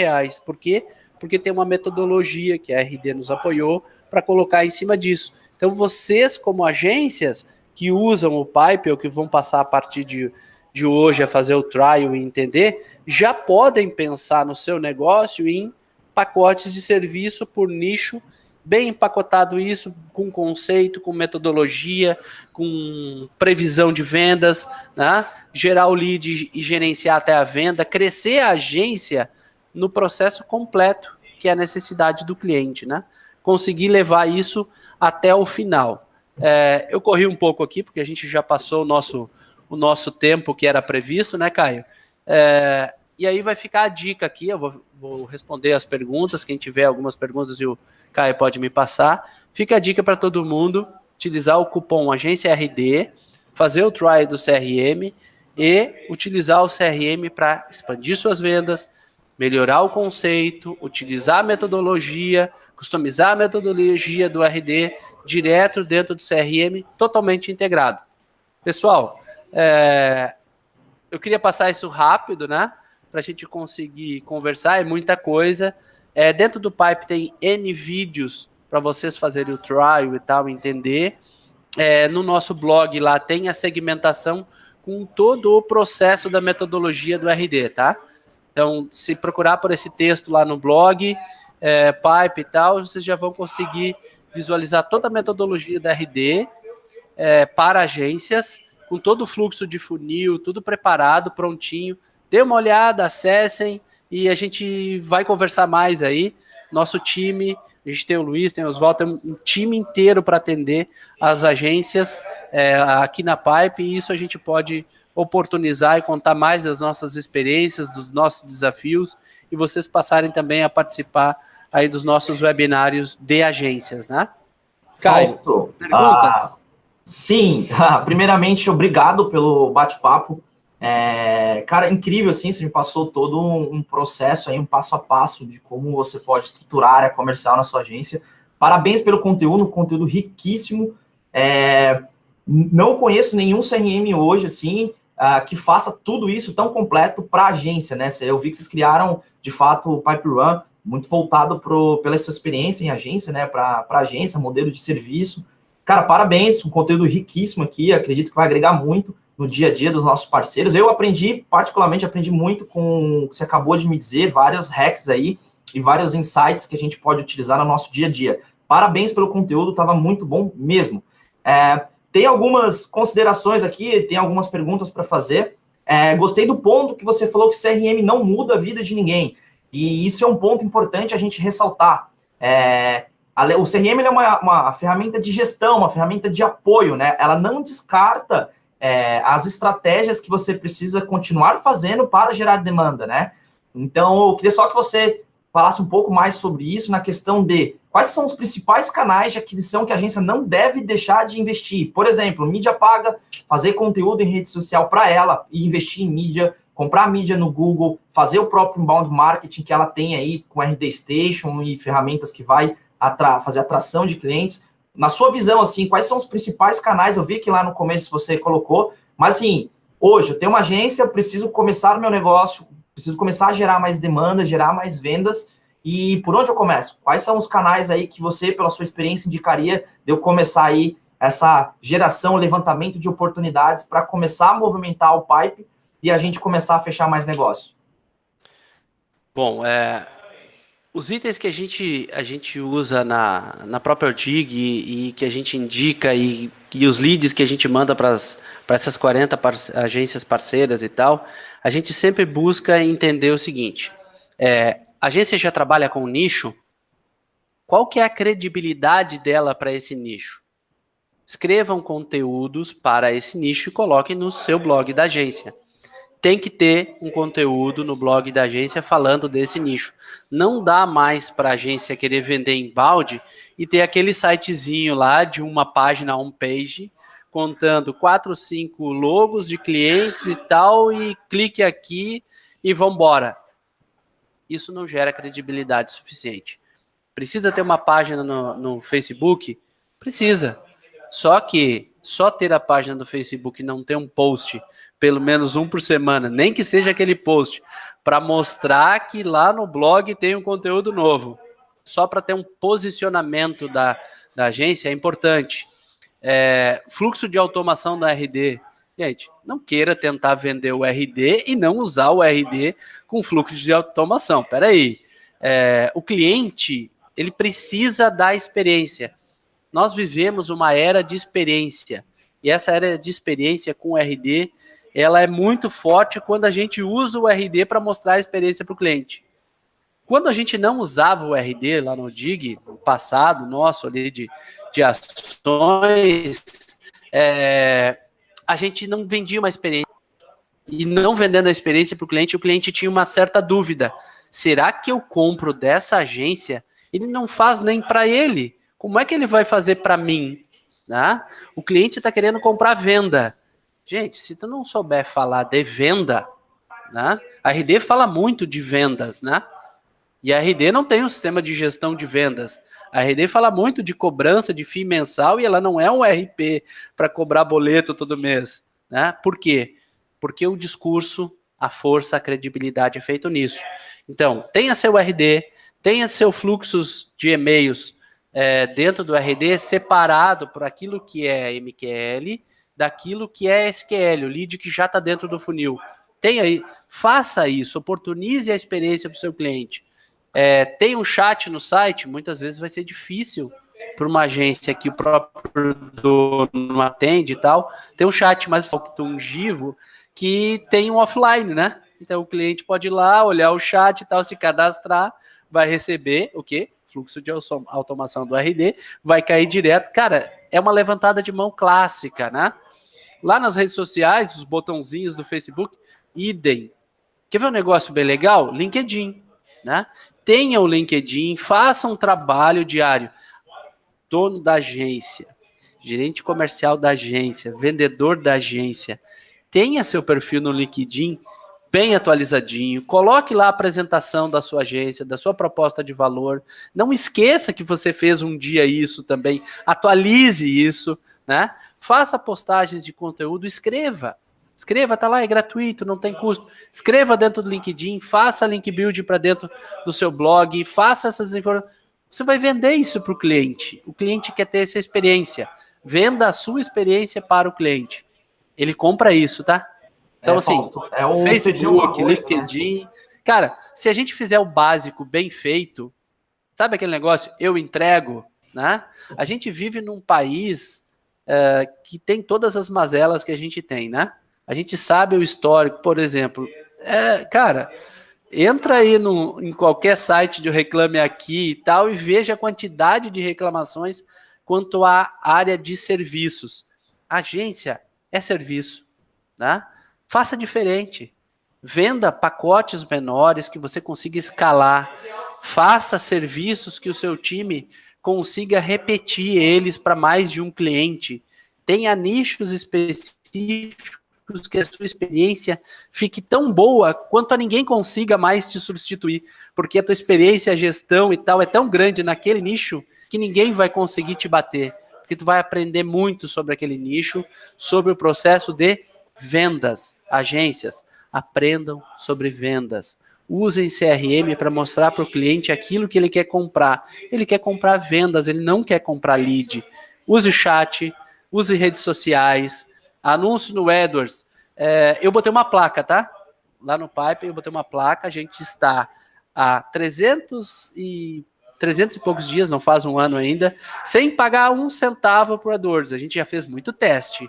Por quê? Porque tem uma metodologia que a RD nos apoiou para colocar em cima disso. Então, vocês, como agências que usam o Pipe ou que vão passar a partir de hoje a fazer o trial e entender, já podem pensar no seu negócio em pacotes de serviço por nicho, bem empacotado isso, com conceito, com metodologia, com previsão de vendas, né? Gerar o lead e gerenciar até a venda, crescer a agência no processo completo, que é a necessidade do cliente, né? Conseguir levar isso até o final. Eu corri um pouco aqui, porque a gente já passou o nosso tempo que era previsto, né, Caio? E aí vai ficar a dica aqui, eu vou responder as perguntas, quem tiver algumas perguntas e o Caio pode me passar. Fica a dica para todo mundo, utilizar o cupom Agência RD, fazer o try do CRM e utilizar o CRM para expandir suas vendas, melhorar o conceito, utilizar a metodologia, customizar a metodologia do RD direto dentro do CRM, totalmente integrado. Pessoal, eu queria passar isso rápido, né? Para a gente conseguir conversar, é muita coisa. Dentro do Pipe tem N vídeos para vocês fazerem o trial e tal, entender. No nosso blog lá tem a segmentação com todo o processo da metodologia do RD, tá? Então, se procurar por esse texto lá no blog, Pipe e tal, vocês já vão conseguir visualizar toda a metodologia da RD para agências, com todo o fluxo de funil, tudo preparado, prontinho. Dê uma olhada, acessem e a gente vai conversar mais aí. Nosso time, a gente tem o Luiz, tem o Oswaldo, tem um time inteiro para atender as agências aqui na Pipe, e isso a gente pode oportunizar e contar mais das nossas experiências, dos nossos desafios, e vocês passarem também a participar aí dos nossos webinários de agências, né? Caio, perguntas? Sim, primeiramente, obrigado pelo bate-papo. Cara, incrível, assim, você me passou todo um processo aí, um passo a passo de como você pode estruturar a área comercial na sua agência. Parabéns pelo conteúdo riquíssimo. Não conheço nenhum CRM hoje, assim, que faça tudo isso tão completo para a agência, né? Eu vi que vocês criaram, de fato, o Pipe Run, muito voltado pela sua experiência em agência, né? Para agência, modelo de serviço. Cara, parabéns, um conteúdo riquíssimo aqui, acredito que vai agregar muito no dia a dia dos nossos parceiros. Eu particularmente aprendi muito com o que você acabou de me dizer, vários hacks aí e vários insights que a gente pode utilizar no nosso dia a dia. Parabéns pelo conteúdo, estava muito bom mesmo. Tem algumas considerações aqui, tem algumas perguntas para fazer. Gostei do ponto que você falou que CRM não muda a vida de ninguém. E isso é um ponto importante a gente ressaltar. O CRM é uma ferramenta de gestão, uma ferramenta de apoio, né? Ela não descarta as estratégias que você precisa continuar fazendo para gerar demanda, né? Então, eu queria só que você falasse um pouco mais sobre isso na questão de quais são os principais canais de aquisição que a agência não deve deixar de investir. Por exemplo, mídia paga, fazer conteúdo em rede social para ela e investir em mídia, comprar mídia no Google, fazer o próprio inbound marketing que ela tem aí com RD Station e ferramentas que vai fazer atração de clientes. Na sua visão, assim, quais são os principais canais? Eu vi que lá no começo você colocou, mas assim, hoje eu tenho uma agência, eu preciso começar o meu negócio, preciso começar a gerar mais demanda, gerar mais vendas, e por onde eu começo? Quais são os canais aí que você, pela sua experiência, indicaria de eu começar aí essa geração, levantamento de oportunidades para começar a movimentar o pipe e a gente começar a fechar mais negócio? Bom, os itens que a gente usa na própria Dig e que a gente indica e os leads que a gente manda para essas 40 agências parceiras e tal, a gente sempre busca entender o seguinte: a agência já trabalha com nicho, qual que é a credibilidade dela para esse nicho? Escrevam conteúdos para esse nicho e coloquem no seu blog da agência. Tem que ter um conteúdo no blog da agência falando desse nicho. Não dá mais para a agência querer vender em balde e ter aquele sitezinho lá de uma página homepage contando 4 ou 5 logos de clientes e tal, e clique aqui e vambora. Isso não gera credibilidade suficiente. Precisa ter uma página no Facebook? Precisa. Só que só ter a página do Facebook e não ter um post, pelo menos um por semana, nem que seja aquele post, para mostrar que lá no blog tem um conteúdo novo, só para ter um posicionamento da agência é importante. Fluxo de automação da RD. Gente, não queira tentar vender o RD e não usar o RD com fluxo de automação. Espera aí. O cliente, ele precisa da experiência. Nós vivemos uma era de experiência. E essa era de experiência com o RD, ela é muito forte quando a gente usa o RD para mostrar a experiência para o cliente. Quando a gente não usava o RD lá no DIG, no passado nosso ali de ações, a gente não vendia uma experiência. E não vendendo a experiência para o cliente tinha uma certa dúvida. Será que eu compro dessa agência? Ele não faz nem para ele. Como é que ele vai fazer para mim? Né? O cliente está querendo comprar venda. Gente, se tu não souber falar de venda, né? A RD fala muito de vendas, né? E a RD não tem um sistema de gestão de vendas. A RD fala muito de cobrança de FII mensal e ela não é um RP para cobrar boleto todo mês. Né? Por quê? Porque o discurso, a força, a credibilidade é feito nisso. Então, tenha seu RD, tenha seu fluxos de e-mails dentro do RD separado por aquilo que é MQL, daquilo que é SQL, o lead que já está dentro do funil. Tenha aí, faça isso, oportunize a experiência para o seu cliente. Tem um chat no site, muitas vezes vai ser difícil para uma agência que o próprio dono não atende e tal. Tem um chat mais tungivo que tem um offline, né? Então o cliente pode ir lá, olhar o chat e tal, se cadastrar, vai receber o quê? Fluxo de automação do RD, vai cair direto. Cara, é uma levantada de mão clássica, né? Lá nas redes sociais, os botãozinhos do Facebook, idem. Quer ver um negócio bem legal? LinkedIn, né? Tenha o LinkedIn, faça um trabalho diário. Dono da agência, gerente comercial da agência, vendedor da agência, tenha seu perfil no LinkedIn bem atualizadinho, coloque lá a apresentação da sua agência, da sua proposta de valor, não esqueça que você fez um dia isso também, atualize isso, né? Faça postagens de conteúdo, escreva, tá lá, é gratuito, não tem custo, escreva dentro do LinkedIn, faça link build para dentro do seu blog, faça essas informações, você vai vender isso para o cliente quer ter essa experiência, venda a sua experiência para o cliente, ele compra isso, tá? Então, assim, Facebook, LinkedIn... Né? Cara, se a gente fizer o básico bem feito, sabe aquele negócio? Eu entrego, né? A gente vive num país que tem todas as mazelas que a gente tem, né? A gente sabe o histórico, por exemplo. Cara, entra aí em qualquer site de Reclame Aqui e tal e veja a quantidade de reclamações quanto à área de serviços. Agência é serviço, né? Faça diferente. Venda pacotes menores que você consiga escalar. Faça serviços que o seu time consiga repetir eles para mais de um cliente. Tenha nichos específicos que a sua experiência fique tão boa quanto a ninguém consiga mais te substituir. Porque a tua experiência, a gestão e tal é tão grande naquele nicho que ninguém vai conseguir te bater. Porque tu vai aprender muito sobre aquele nicho, sobre o processo de vendas. Agências, aprendam sobre vendas. Usem CRM para mostrar para o cliente aquilo que ele quer comprar. Ele quer comprar vendas, ele não quer comprar lead. Use chat, use redes sociais, anúncio no AdWords. Eu botei uma placa, tá? Lá no Pipe eu botei uma placa, a gente está há 300 e poucos dias, não faz um ano ainda, sem pagar um centavo para o AdWords. A gente já fez muito teste,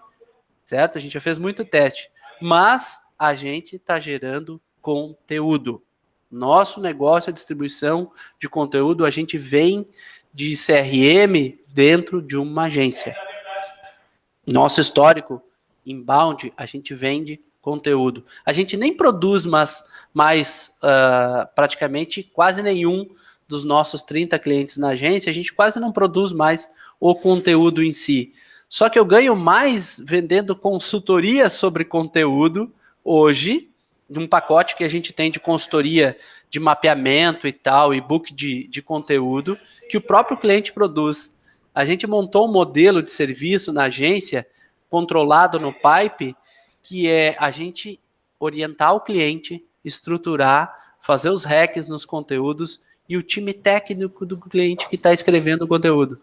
certo? A gente já fez muito teste, mas a gente está gerando conteúdo. Nosso negócio é distribuição de conteúdo, a gente vem de CRM dentro de uma agência. Nosso histórico, inbound, a gente vende conteúdo. A gente nem produz mais praticamente quase nenhum dos nossos 30 clientes na agência, a gente quase não produz mais o conteúdo em si. Só que eu ganho mais vendendo consultoria sobre conteúdo hoje, de um pacote que a gente tem de consultoria de mapeamento e tal, e-book de conteúdo, que o próprio cliente produz. A gente montou um modelo de serviço na agência, controlado no Pipe, que é a gente orientar o cliente, estruturar, fazer os hacks nos conteúdos e o time técnico do cliente que está escrevendo o conteúdo.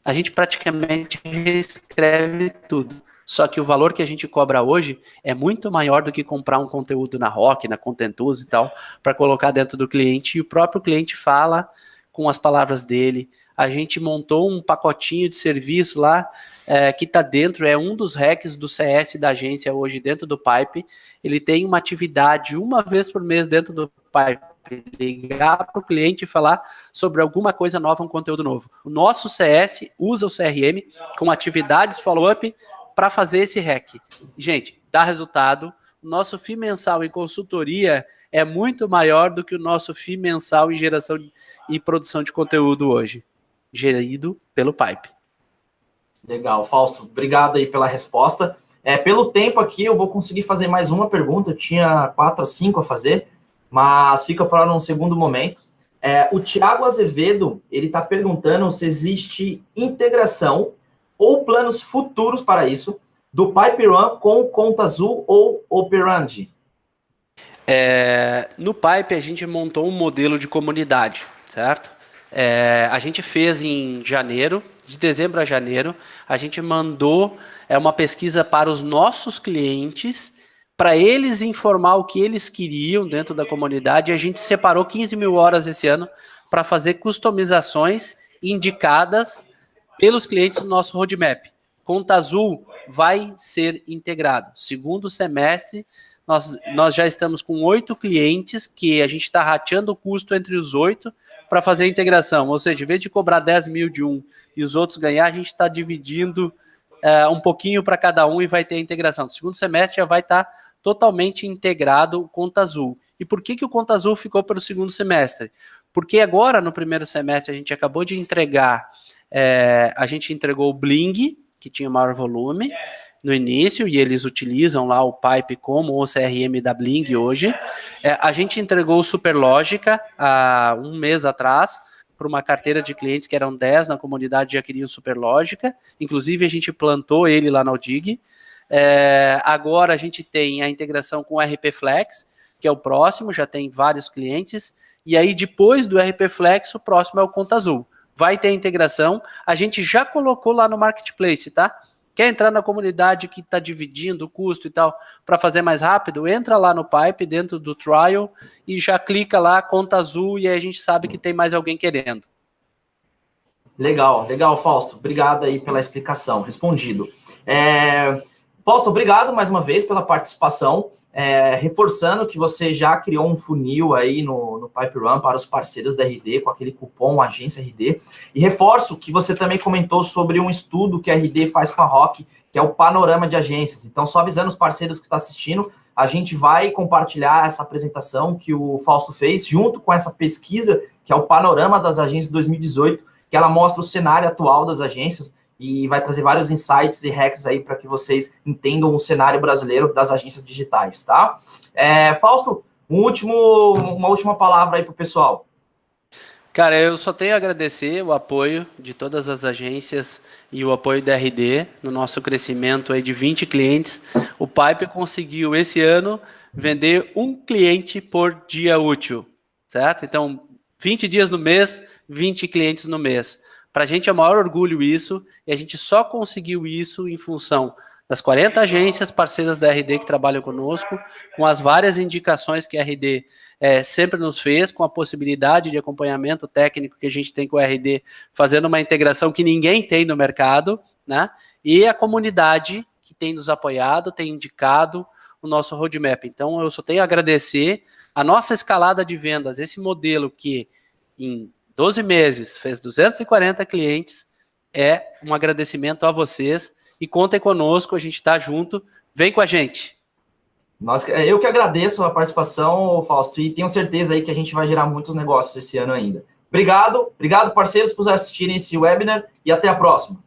A gente praticamente reescreve tudo. Só que o valor que a gente cobra hoje é muito maior do que comprar um conteúdo na Rock, na Contentus e tal, para colocar dentro do cliente, e o próprio cliente fala com as palavras dele. A gente montou um pacotinho de serviço lá, que está dentro, é um dos hacks do CS da agência hoje dentro do Pipe. Ele tem uma atividade uma vez por mês dentro do Pipe ligar para o cliente e falar sobre alguma coisa nova, um conteúdo novo. O nosso CS usa o CRM com atividades follow-up para fazer esse hack. Gente, dá resultado. O nosso FII mensal em consultoria é muito maior do que o nosso FII mensal em geração e produção de conteúdo hoje, gerido pelo Pipe. Legal, Fausto, obrigado aí pela resposta. Pelo tempo aqui, eu vou conseguir fazer mais uma pergunta, eu tinha 4 ou 5 a fazer, mas fica para um segundo momento. O Thiago Azevedo, ele está perguntando se existe integração ou planos futuros para isso, do PipeRun com Conta Azul ou Operandi. No Pipe, a gente montou um modelo de comunidade, certo? A gente fez em janeiro, de dezembro a janeiro, a gente mandou uma pesquisa para os nossos clientes, para eles informar o que eles queriam dentro da comunidade, e a gente separou 15 mil horas esse ano para fazer customizações indicadas pelos clientes do nosso roadmap. Conta Azul vai ser integrado. Segundo semestre, nós já estamos com 8 clientes que a gente está rateando o custo entre os 8 para fazer a integração. Ou seja, em vez de cobrar 10 mil de um e os outros ganhar, a gente está dividindo um pouquinho para cada um e vai ter a integração. No segundo semestre já vai estar totalmente integrado o Conta Azul. E por que o Conta Azul ficou para o segundo semestre? Porque agora, no primeiro semestre, a gente acabou de entregar, a gente entregou o Bling, que tinha maior volume no início, e eles utilizam lá o Pipe como o CRM da Bling hoje. A gente entregou o Superlógica há um mês atrás, para uma carteira de clientes que eram 10 na comunidade já queriam Superlógica, inclusive a gente plantou ele lá na Odig. Agora a gente tem a integração com o RP Flex, que é o próximo, já tem vários clientes, e aí depois do RP Flex, o próximo é o Conta Azul. Vai ter a integração, a gente já colocou lá no Marketplace, tá? Quer entrar na comunidade que está dividindo o custo e tal, para fazer mais rápido, entra lá no Pipe, dentro do Trial, e já clica lá, Conta Azul, e aí a gente sabe que tem mais alguém querendo. Legal, Fausto. Obrigado aí pela explicação, respondido. Fausto, obrigado mais uma vez pela participação. Reforçando que você já criou um funil aí no PipeRun para os parceiros da RD, com aquele cupom Agência RD. E reforço que você também comentou sobre um estudo que a RD faz com a ROC, que é o panorama de agências. Então, só avisando os parceiros que estão assistindo, a gente vai compartilhar essa apresentação que o Fausto fez, junto com essa pesquisa, que é o panorama das agências 2018, que ela mostra o cenário atual das agências, e vai trazer vários insights e hacks aí para que vocês entendam o cenário brasileiro das agências digitais, tá? Fausto, uma última palavra aí para o pessoal. Cara, eu só tenho a agradecer o apoio de todas as agências e o apoio da RD no nosso crescimento aí de 20 clientes. O Pipe conseguiu, esse ano, vender um cliente por dia útil, certo? Então, 20 dias no mês, 20 clientes no mês. Para a gente é o maior orgulho isso, e a gente só conseguiu isso em função das 40 agências parceiras da RD que trabalham conosco, com as várias indicações que a RD sempre nos fez, com a possibilidade de acompanhamento técnico que a gente tem com a RD, fazendo uma integração que ninguém tem no mercado, né? E a comunidade que tem nos apoiado, tem indicado o nosso roadmap. Então, eu só tenho a agradecer a nossa escalada de vendas, esse modelo que em 12 meses, fez 240 clientes, um agradecimento a vocês, e contem conosco, a gente está junto, vem com a gente. Eu que agradeço a participação, Fausto, e tenho certeza aí que a gente vai gerar muitos negócios esse ano ainda. Obrigado, parceiros, por assistirem esse webinar, e até a próxima.